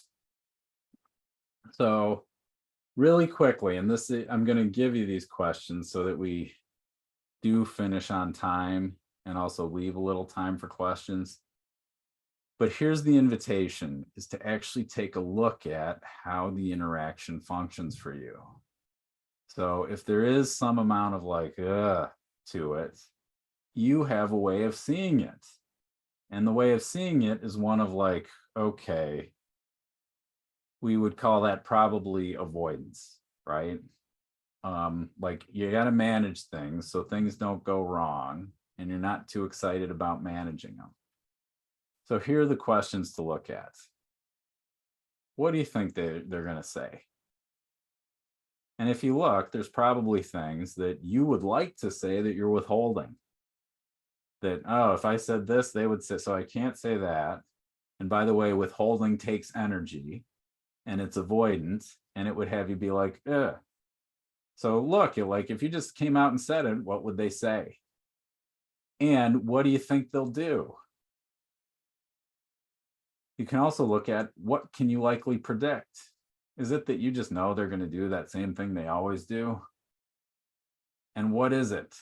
Speaker 2: So really quickly, and this I'm going to give you these questions so that we do finish on time and also leave a little time for questions. But here's the invitation, is to actually take a look at how the interaction functions for you. So if there is some amount of like, to it, you have a way of seeing it. And the way of seeing it is one of like, okay, we would call that probably avoidance, right? Like you got to manage things so things don't go wrong and you're not too excited about managing them. So here are the questions to look at. What do you think they're going to say? And if you look, there's probably things that you would like to say that you're withholding. That, oh, if I said this, they would say, so I can't say that. And by the way, withholding takes energy and it's avoidance, and it would have you be like, ugh. So look, you're like, if you just came out and said it, what would they say? And what do you think they'll do? You can also look at what can you likely predict? Is it that you just know they're going to do that same thing they always do? And what is it?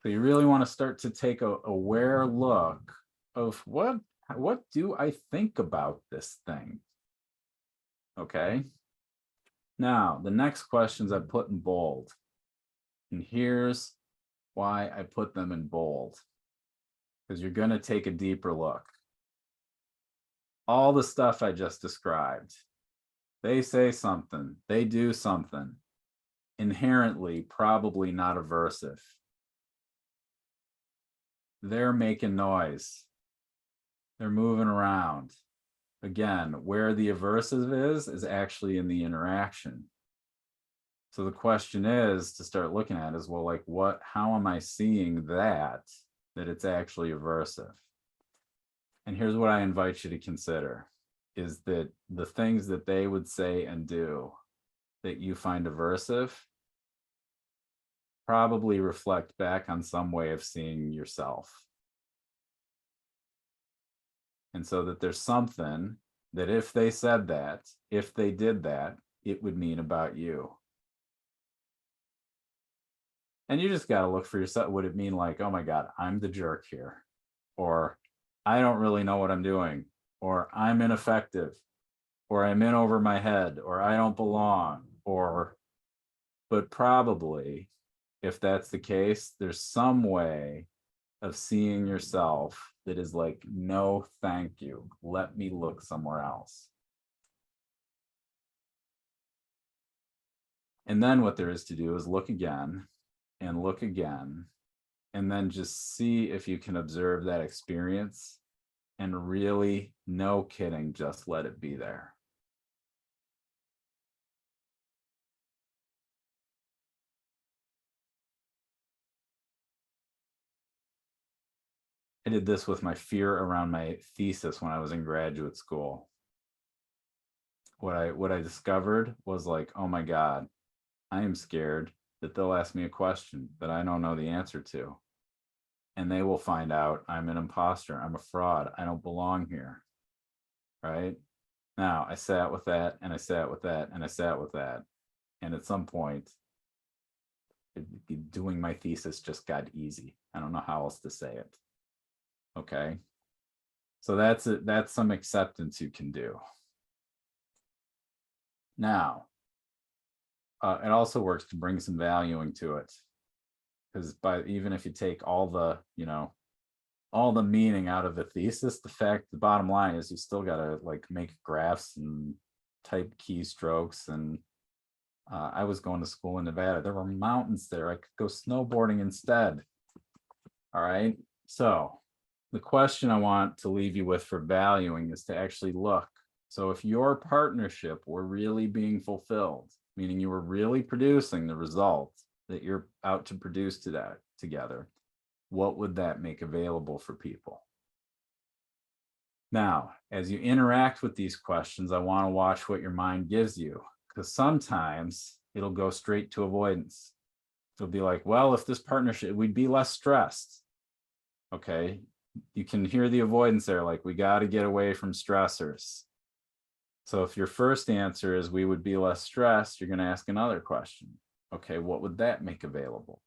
Speaker 2: So you really want to start to take a aware look of what do I think about this thing? Okay. Now, the next questions I put in bold. And here's why I put them in bold. Because you're going to take a deeper look. All the stuff I just described, they say something, they do something, inherently probably not aversive. They're making noise. They're moving around. Again, where the aversive is actually in the interaction. So the question is to start looking at is, well, like how am I seeing that it's actually aversive? And here's what I invite you to consider is that the things that they would say and do that you find aversive probably reflect back on some way of seeing yourself. And so that there's something that if they said that, if they did that, it would mean about you. And you just got to look for yourself. Would it mean like, oh my God, I'm the jerk here? Or I don't really know what I'm doing, or I'm ineffective, or I'm in over my head, or I don't belong, but probably if that's the case, there's some way of seeing yourself that is like, no, thank you. Let me look somewhere else. And then what there is to do is look again and look again, and then just see if you can observe that experience and really, no kidding, just let it be there. I did this with my fear around my thesis when I was in graduate school. What I discovered was like, oh my God, I am scared that they'll ask me a question that I don't know the answer to. And they will find out I'm an imposter, I'm a fraud, I don't belong here, right? Now, I sat with that, and I sat with that, and I sat with that. And at some point, doing my thesis just got easy. I don't know how else to say it. Okay. So that's it. That's some acceptance you can do. Now, it also works to bring some valuing to it. Because even if you take all the, all the meaning out of the thesis, the bottom line is you still got to like make graphs and type keystrokes. And I was going to school in Nevada. There were mountains there. I could go snowboarding instead. All right. So the question I want to leave you with for valuing is to actually look. So if your partnership were really being fulfilled, meaning you were really producing the result that you're out to produce together, what would that make available for people? Now, as you interact with these questions, I want to watch what your mind gives you, because sometimes it'll go straight to avoidance. It'll be like, well, if this partnership, we'd be less stressed. Okay, you can hear the avoidance there, like we got to get away from stressors. So if your first answer is we would be less stressed, you're going to ask another question. Okay, what would that make available?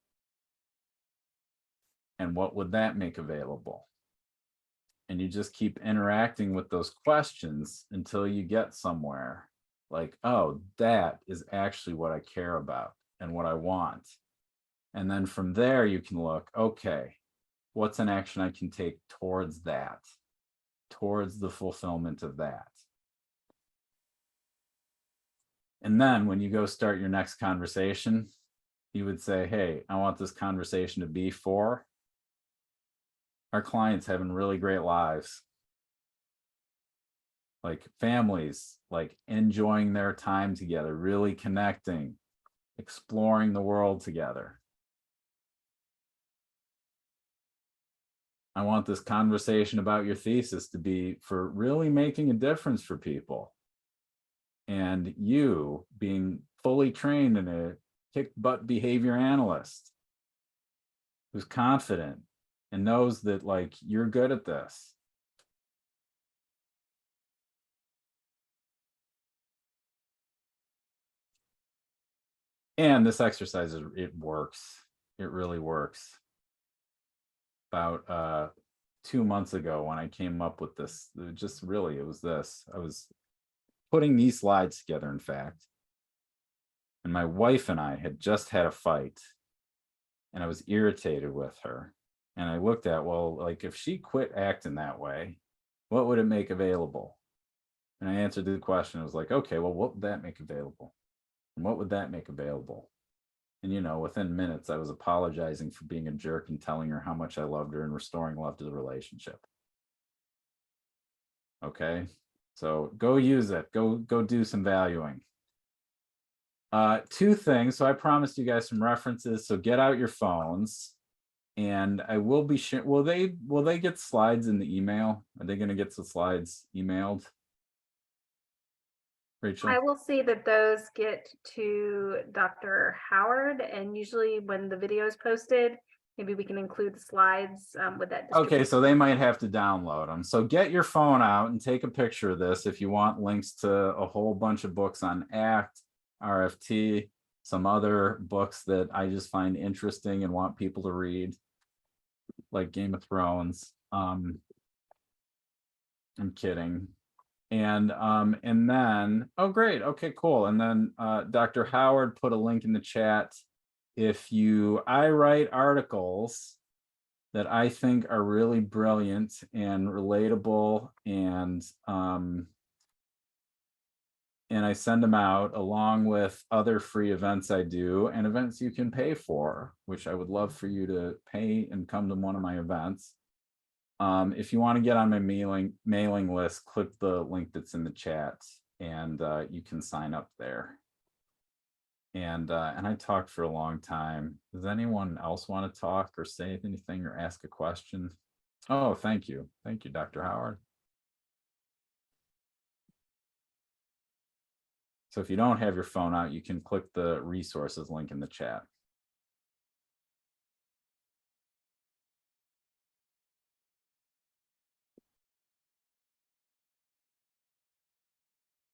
Speaker 2: And what would that make available? And you just keep interacting with those questions until you get somewhere. Like, oh, that is actually what I care about and what I want. And then from there, you can look, okay, what's an action I can take towards that, towards the fulfillment of that. And then when you go start your next conversation, you would say, hey, I want this conversation to be for our clients having really great lives, like families, like enjoying their time together, really connecting, exploring the world together. I want this conversation about your thesis to be for really making a difference for people. And you being fully trained in a kick butt behavior analyst who's confident and knows that like you're good at this. And this exercise, it works. It really works. About 2 months ago when I came up with this, it was this. I was putting these slides together, in fact. And my wife and I had just had a fight. And I was irritated with her. And I looked at, well, like if she quit acting that way, what would it make available? And I answered the question. I was like, okay, well, what would that make available? And what would that make available? And, you know, within minutes, I was apologizing for being a jerk and telling her how much I loved her and restoring love to the relationship. Okay, so go use it. Go do some valuing. 2 things. So I promised you guys some references. So get out your phones. And I will be sharing. Will they get slides in the email? Are they going to get the slides emailed? Rachel?
Speaker 1: I will see that those get to Dr. Howard, and usually when the video is posted, maybe we can include the slides with that.
Speaker 2: Okay, so they might have to download them. So get your phone out and take a picture of this if you want links to a whole bunch of books on ACT, RFT, some other books that I just find interesting and want people to read, like Game of Thrones. I'm kidding. And then, oh great, okay, cool. And then Dr. Howard put a link in the chat. I write articles that I think are really brilliant and relatable, and I send them out along with other free events I do and events you can pay for, which I would love for you to pay and come to one of my events. If you want to get on my mailing list, click the link that's in the chat and you can sign up there. And I talked for a long time. Does anyone else want to talk or say anything or ask a question? Oh, thank you. Thank you, Dr. Howard. So if you don't have your phone out, you can click the resources link in the chat.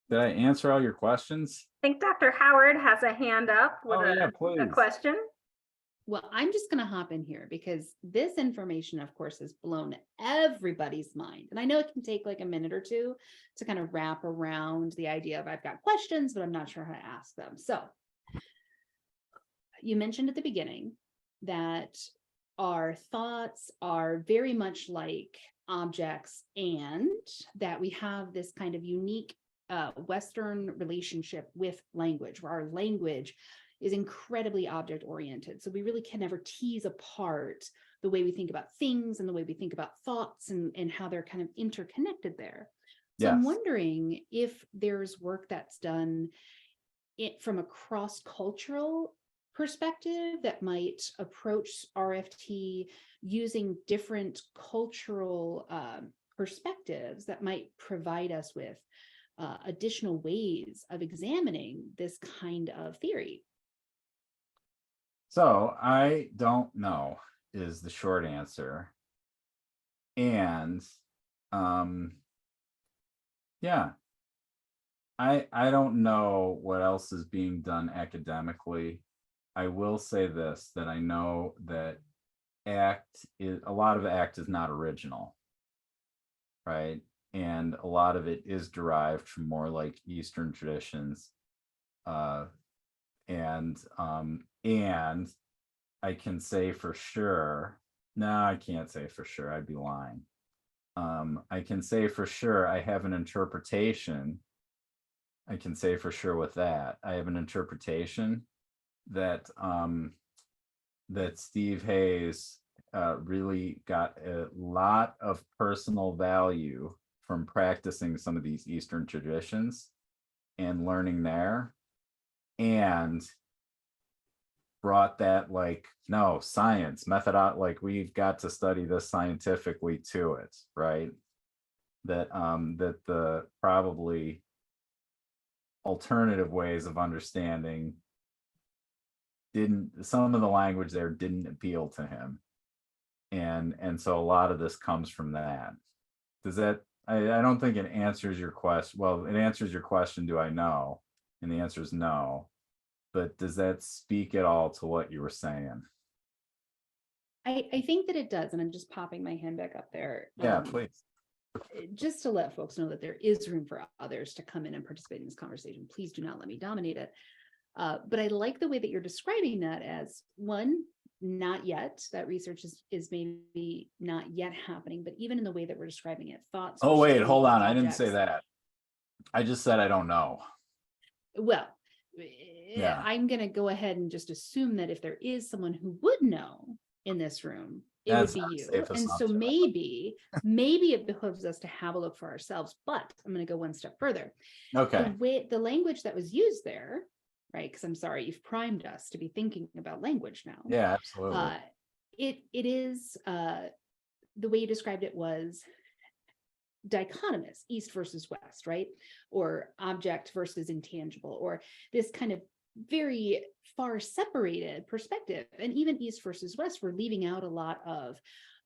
Speaker 2: Did I answer all your questions?
Speaker 1: I think Dr. Howard has a hand up with a question.
Speaker 3: Well, I'm just going to hop in here because this information, of course, has blown everybody's mind. And I know it can take like a minute or two to kind of wrap around the idea of I've got questions, but I'm not sure how to ask them. So you mentioned at the beginning that our thoughts are very much like objects and that we have this kind of unique Western relationship with language, where our language is incredibly object oriented. So we really can never tease apart the way we think about things and the way we think about thoughts and how they're kind of interconnected there. So yes. I'm wondering if there's work that's done from a cross-cultural perspective that might approach RFT using different cultural perspectives that might provide us with additional ways of examining this kind of theory.
Speaker 2: So I don't know is the short answer. And yeah, I don't know what else is being done academically. I will say this, that I know that a lot of ACT is not original. right? And a lot of it is derived from more like Eastern traditions. Uh, and I can say for sure, no, I can't say for sure, I'd be lying. I can say for sure I have an interpretation. I can say for sure with that. I have an interpretation that that Steve Hayes really got a lot of personal value from practicing some of these Eastern traditions and learning there, and brought that like, no, science method out, like we've got to study this scientifically to it, right? That the probably alternative ways of understanding didn't, some of the language there didn't appeal to him, and so a lot of this comes from that. Does that, I don't think it answers your question. Well, it answers your question, do I know? And the answer is no. But does that speak at all to what you were saying?
Speaker 3: I think that it does, and I'm just popping my hand back up there.
Speaker 2: Yeah, please.
Speaker 3: Just to let folks know that there is room for others to come in and participate in this conversation. Please do not let me dominate it. But I like the way that you're describing that as, one, not yet. That research is maybe not yet happening, but even in the way that we're describing it, thoughts.
Speaker 2: Oh, wait, hold on. I didn't
Speaker 3: objects.
Speaker 2: say that. I just said I don't know.
Speaker 3: Well,
Speaker 2: Yeah.
Speaker 3: I'm going to go ahead and just assume that if there is someone who would know in this room, it
Speaker 2: That's
Speaker 3: would
Speaker 2: not a
Speaker 3: be you.
Speaker 2: safe
Speaker 3: And so
Speaker 2: assumption.
Speaker 3: maybe it behooves us to have a look for ourselves. But I'm going to go one step further.
Speaker 2: Okay.
Speaker 3: The language that was used there, right? Because I'm sorry, you've primed us to be thinking about language now.
Speaker 2: Yeah, absolutely.
Speaker 3: It is the way you described it was dichotomous, east versus west, right? Or object versus intangible, or this kind of very far separated perspective. And even east versus west, we're leaving out a lot of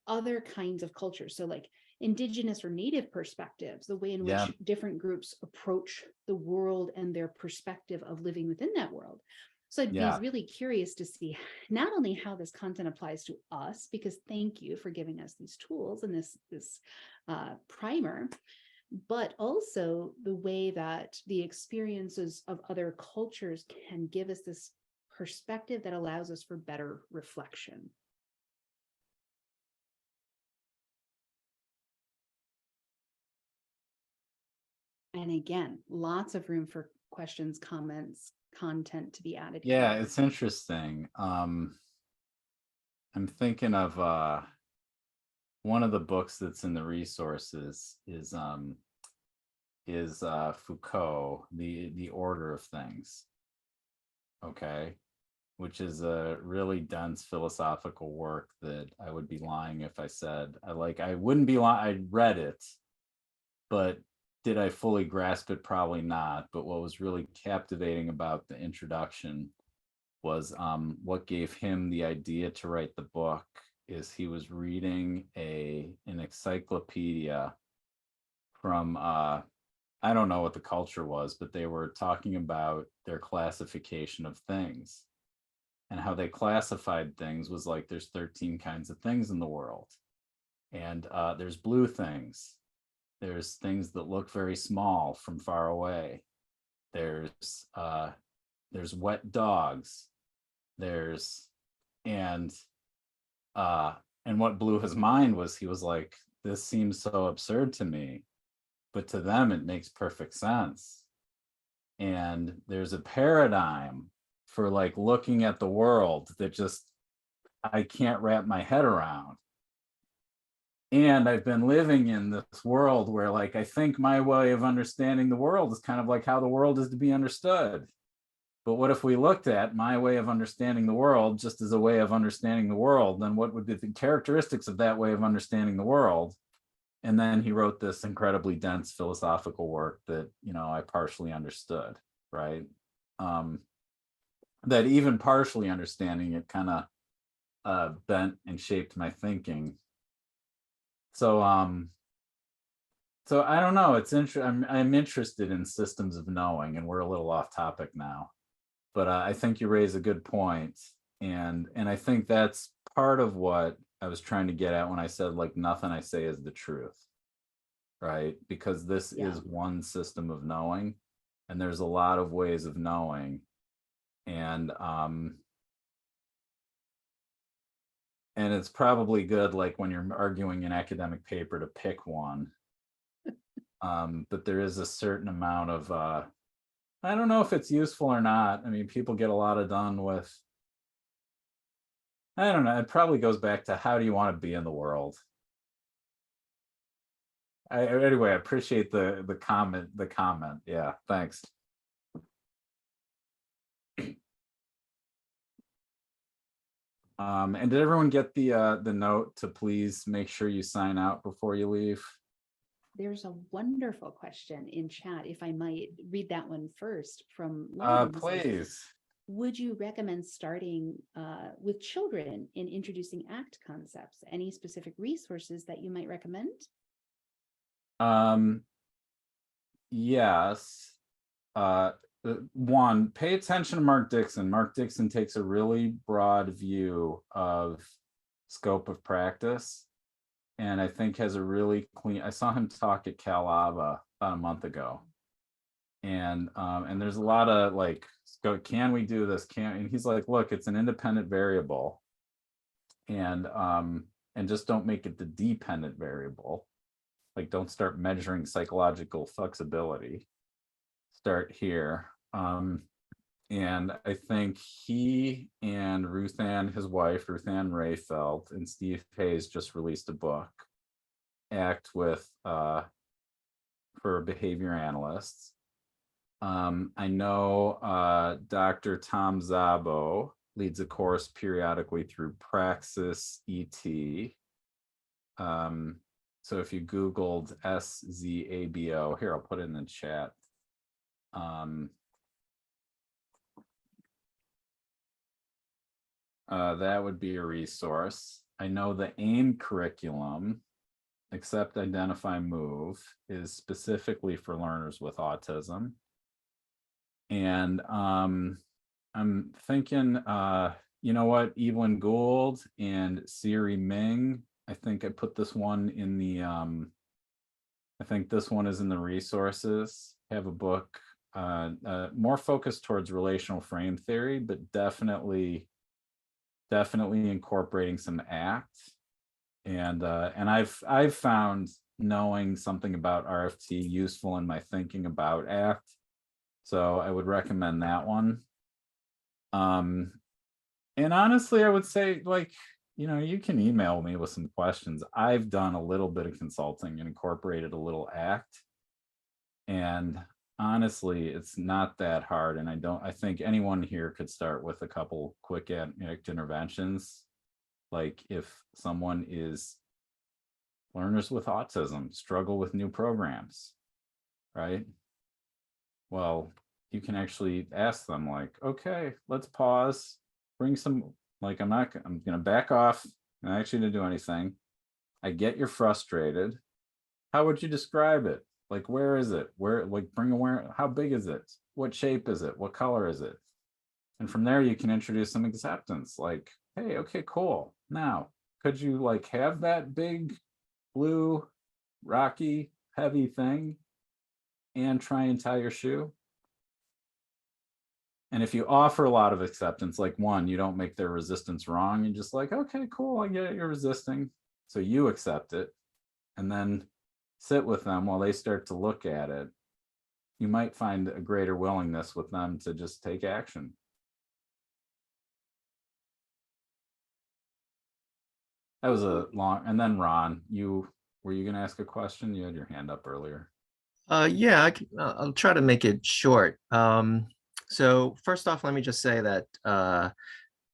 Speaker 3: other kinds of cultures. So like indigenous or native perspectives, the way in which different groups approach the world and their perspective of living within that world. So I'd be really curious to see not only how this content applies to us, because thank you for giving us these tools and this primer, but also the way that the experiences of other cultures can give us this perspective that allows us for better reflection. And again, lots of room for questions, comments, content to be added.
Speaker 2: Yeah,
Speaker 3: here.
Speaker 2: it's interesting. I'm thinking of one of the books that's in the resources is Foucault, the Order of Things. Okay, which is a really dense philosophical work that I would be lying if I said I wouldn't be lying. I read it, but did I fully grasp it? Probably not. But what was really captivating about the introduction was what gave him the idea to write the book is he was reading an encyclopedia from I don't know what the culture was, but they were talking about their classification of things, and how they classified things was like there's 13 kinds of things in the world, and there's blue things. There's things that look very small from far away. There's wet dogs. And what blew his mind was he was like, this seems so absurd to me, but to them it makes perfect sense. And there's a paradigm for like looking at the world that just I can't wrap my head around. And I've been living in this world where like I think my way of understanding the world is kind of like how the world is to be understood. But what if we looked at my way of understanding the world just as a way of understanding the world? Then what would be the characteristics of that way of understanding the world? And then he wrote this incredibly dense philosophical work that, I partially understood, right? That even partially understanding it kind of bent and shaped my thinking. So I don't know. It's interesting. I'm interested in systems of knowing, and we're a little off topic now. But I think you raise a good point, and I think that's part of what I was trying to get at when I said like nothing I say is the truth. right? Because this
Speaker 3: Yeah.
Speaker 2: is one system of knowing, and there's a lot of ways of knowing. And it's probably good, like when you're arguing an academic paper, to pick one. But there is a certain amount of, I don't know if it's useful or not. I mean, people get a lot of done with, I don't know, it probably goes back to how do you want to be in the world? Anyway, I appreciate the comment. Yeah, thanks. And did everyone get the note to please make sure you sign out before you leave?
Speaker 3: There's a wonderful question in chat, if I might read that one first from Lauren.
Speaker 2: Please.
Speaker 3: Would you recommend starting with children in introducing ACT concepts? Any specific resources that you might recommend?
Speaker 2: Yes. One, pay attention to Mark Dixon. Mark Dixon takes a really broad view of scope of practice, and I think has a really clean, I saw him talk at Cal Ava about a month ago. And there's a lot of like, can we do this? And he's like, look, it's an independent variable. And just don't make it the dependent variable. Like, don't start measuring psychological flexibility. Start here. And I think he and Ruth Ann, his wife, Ruth Ann Rayfeld, and Steve Hayes just released a book, ACT with for behavior analysts. I know Dr. Tom Szabo leads a course periodically through Praxis ET. So if you Googled SZABO, here, I'll put it in the chat. That would be a resource. I know the AIM curriculum, Accept, Identify, Move, is specifically for learners with autism. And I'm thinking, you know what, Evelyn Gould and Siri Ming, I think I put this one in the, I think this one is in the resources. I have a book more focused towards relational frame theory, but definitely incorporating some ACT. And I've found knowing something about RFT useful in my thinking about ACT. So I would recommend that one. And honestly, I would say, like, you know, you can email me with some questions. I've done a little bit of consulting and incorporated a little ACT. And honestly, it's not that hard. And I think anyone here could start with a couple quick interventions. Like if someone is learners with autism, struggle with new programs, right? Well, you can actually ask them like, okay, let's pause, bring some, like, I'm gonna back off, I'm not actually gonna do anything. I get you're frustrated. How would you describe it? Like, where is it? Where, like, bring awareness, how big is it? What shape is it? What color is it? And from there, you can introduce some acceptance, like, hey, okay, cool. Now, could you like have that big, blue, rocky, heavy thing and try and tie your shoe? And if you offer a lot of acceptance, like one, you don't make their resistance wrong. You're just like, okay, cool, I get it, you're resisting. So you accept it and then sit with them while they start to look at it. You might find a greater willingness with them to just take action. That was a long, and then Ron, were you going to ask a question? You had your hand up earlier.
Speaker 4: Yeah, I'll try to make it short. So first off, let me just say that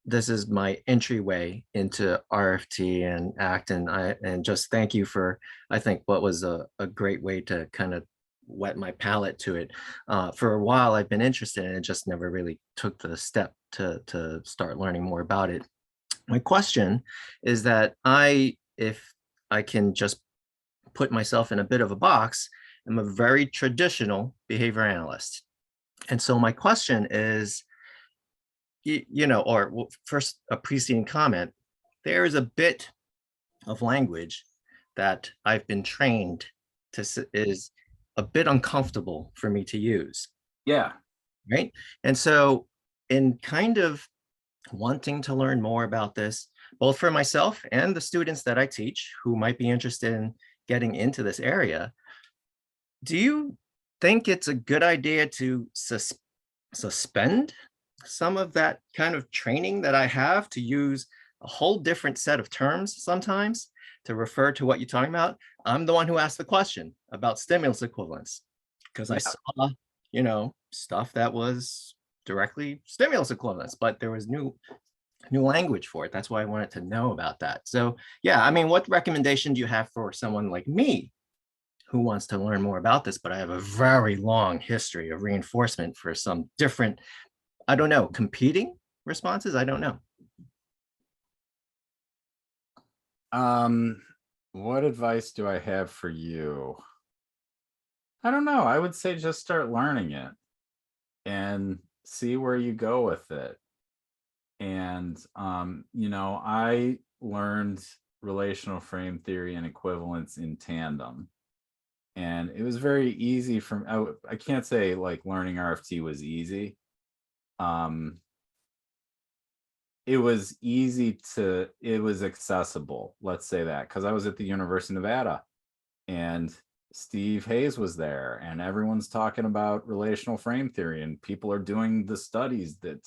Speaker 4: this is my entryway into RFT and ACT, and just thank you for, I think, what was a great way to kind of wet my palate to it. For a while, I've been interested in it, just never really took the step to start learning more about it. My question is that if I can just put myself in a bit of a box, I'm a very traditional behavior analyst. And so my question is, or first a preceding comment, there is a bit of language that I've been trained is a bit uncomfortable for me to use,
Speaker 2: Yeah.
Speaker 4: right? And so in kind of wanting to learn more about this, both for myself and the students that I teach who might be interested in getting into this area, do you think it's a good idea to suspend some of that kind of training that I have to use a whole different set of terms sometimes to refer to what you're talking about? I'm the one who asked the question about stimulus equivalence because I
Speaker 2: Yeah.
Speaker 4: saw, stuff that was directly stimulus equivalence, but there was new language for it. That's why I wanted to know about that. So yeah, I mean, what recommendation do you have for someone like me who wants to learn more about this, but I have a very long history of reinforcement for some different, I don't know, competing responses? I don't know.
Speaker 2: What advice do I have for you? I don't know. I would say just start learning it and see where you go with it. And I learned relational frame theory and equivalence in tandem. And it was very easy from I can't say like learning RFT was easy. It was it was accessible, let's say that, because I was at the University of Nevada and Steve Hayes was there and everyone's talking about relational frame theory and people are doing the studies that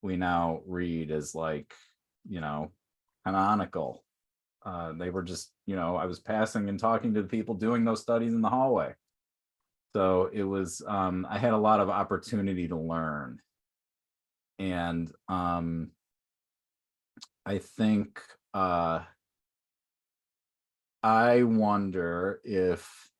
Speaker 2: we now read as like, canonical. They were just, I was passing and talking to the people doing those studies in the hallway. So it was, I had a lot of opportunity to learn. And I think I wonder if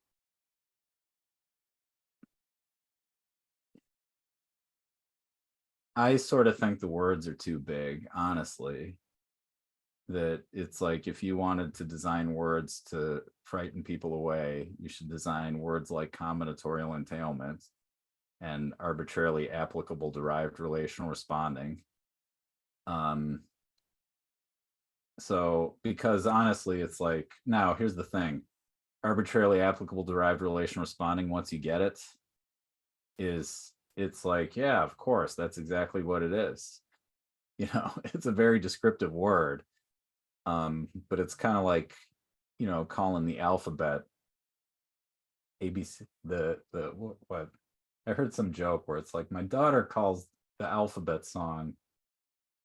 Speaker 2: I sort of think the words are too big, honestly. That it's like if you wanted to design words to frighten people away, you should design words like combinatorial entailment and arbitrarily applicable derived relational responding. So because honestly, it's like, now here's the thing. Arbitrarily applicable derived relational responding, once you get it, it's like, yeah, of course, that's exactly what it is. It's a very descriptive word. But it's kind of like, calling the alphabet ABC, what I heard some joke where it's like my daughter calls the alphabet song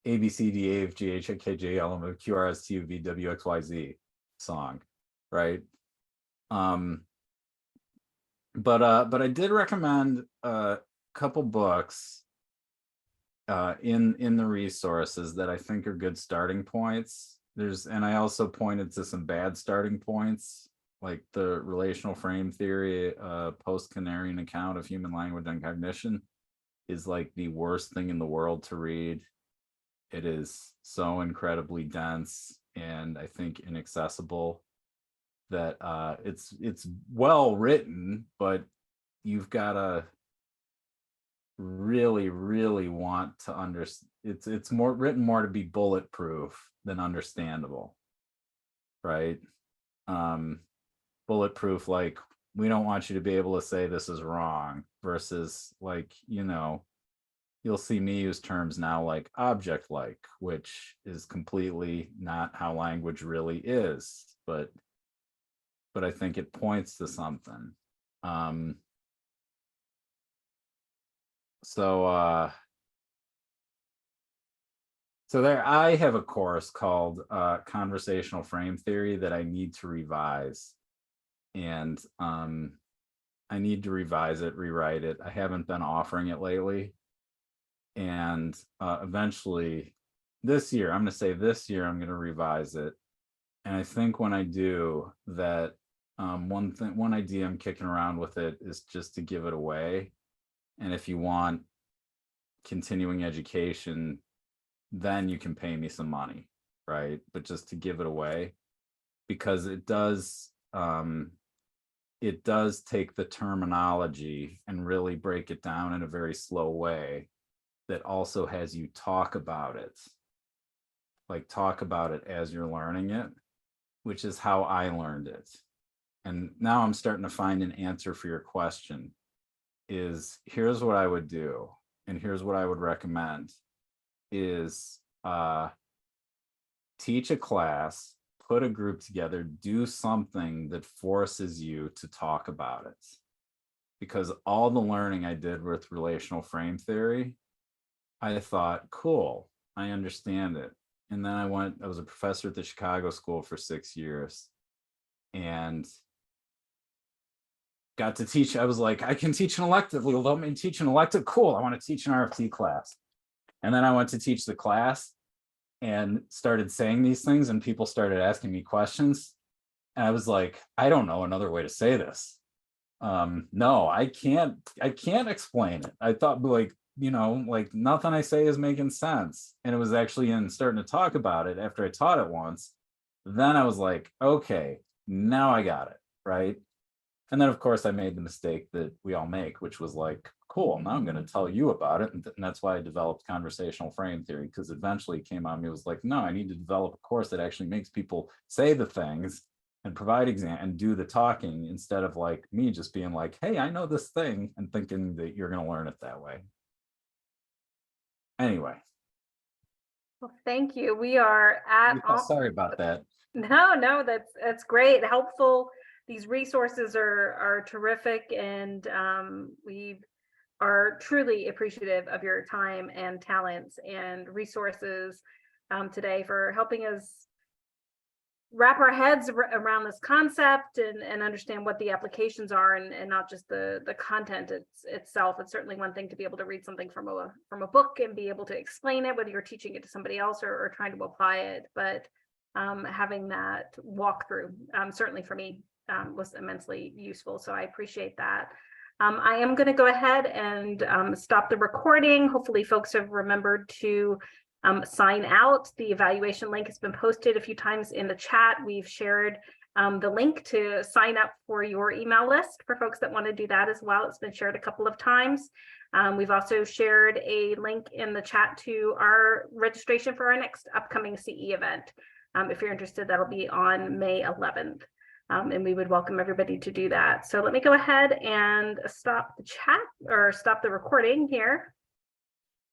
Speaker 2: A B C D A F G H I K J L M O Q R S T U V W X Y Z song, right? But I did recommend a couple books in the resources that I think are good starting points. And I also pointed to some bad starting points, like the relational frame theory, post-Canarian account of human language and cognition is like the worst thing in the world to read. It is so incredibly dense and I think inaccessible that it's well written, but you've got to really want to understand. It's more written more to be bulletproof than understandable, right? Bulletproof, like we don't want you to be able to say this is wrong, versus like, you'll see me use terms now like object like, which is completely not how language really is, but I think it points to something. So there, I have a course called Conversational Frame Theory that I need to revise. And I need to revise it, rewrite it. I haven't been offering it lately. And eventually this year, I'm going to say this year, I'm going to revise it. And I think when I do that, one idea I'm kicking around with it is just to give it away. And if you want continuing education, then you can pay me some money, right? But just to give it away, because it does take the terminology and really break it down in a very slow way that also has you talk about it, like talk about it as you're learning it, which is how I learned it. and now I'm starting to find an answer for your question, is here's what I would do, and here's what I would recommend, is teach a class, put a group together, do something that forces you to talk about it. Because all the learning I did with relational frame theory, I thought, cool, I understand it. And then I was a professor at the Chicago School for 6 years and got to teach. I was like, I can teach an elective. Will let me teach an elective? Cool, I want to teach an RFT class. And then I went to teach the class and started saying these things, and people started asking me questions. And I was like, I don't know another way to say this. No, I can't explain it. I thought, like, like nothing I say is making sense. And it was actually in starting to talk about it after I taught it once. Then I was like, okay, now I got it, right? And then of course I made the mistake that we all make, which was like, cool, now I'm going to tell you about it. And that's why I developed conversational frame theory, because eventually it came on me, it was like, no, I need to develop a course that actually makes people say the things and provide exam and do the talking, instead of like me just being like, hey, I know this thing, and thinking that you're going to learn it that way. Anyway.
Speaker 1: Well, thank you. We are at
Speaker 2: Sorry about that.
Speaker 1: No, that's great. Helpful. These resources are terrific, and we are truly appreciative of your time and talents and resources today for helping us wrap our heads around this concept and understand what the applications are, and not just the content itself. It's certainly one thing to be able to read something from a book and be able to explain it, whether you're teaching it to somebody else or trying to apply it. But having that walkthrough, certainly for me, was immensely useful. So I appreciate that. I am going to go ahead and stop the recording. Hopefully folks have remembered to sign out. The evaluation link has been posted a few times in the chat. We've shared the link to sign up for your email list for folks that want to do that as well. It's been shared a couple of times. We've also shared a link in the chat to our registration for our next upcoming CE event. If you're interested, that'll be on May 11th. And we would welcome everybody to do that. So let me go ahead and stop the chat, or stop the recording here.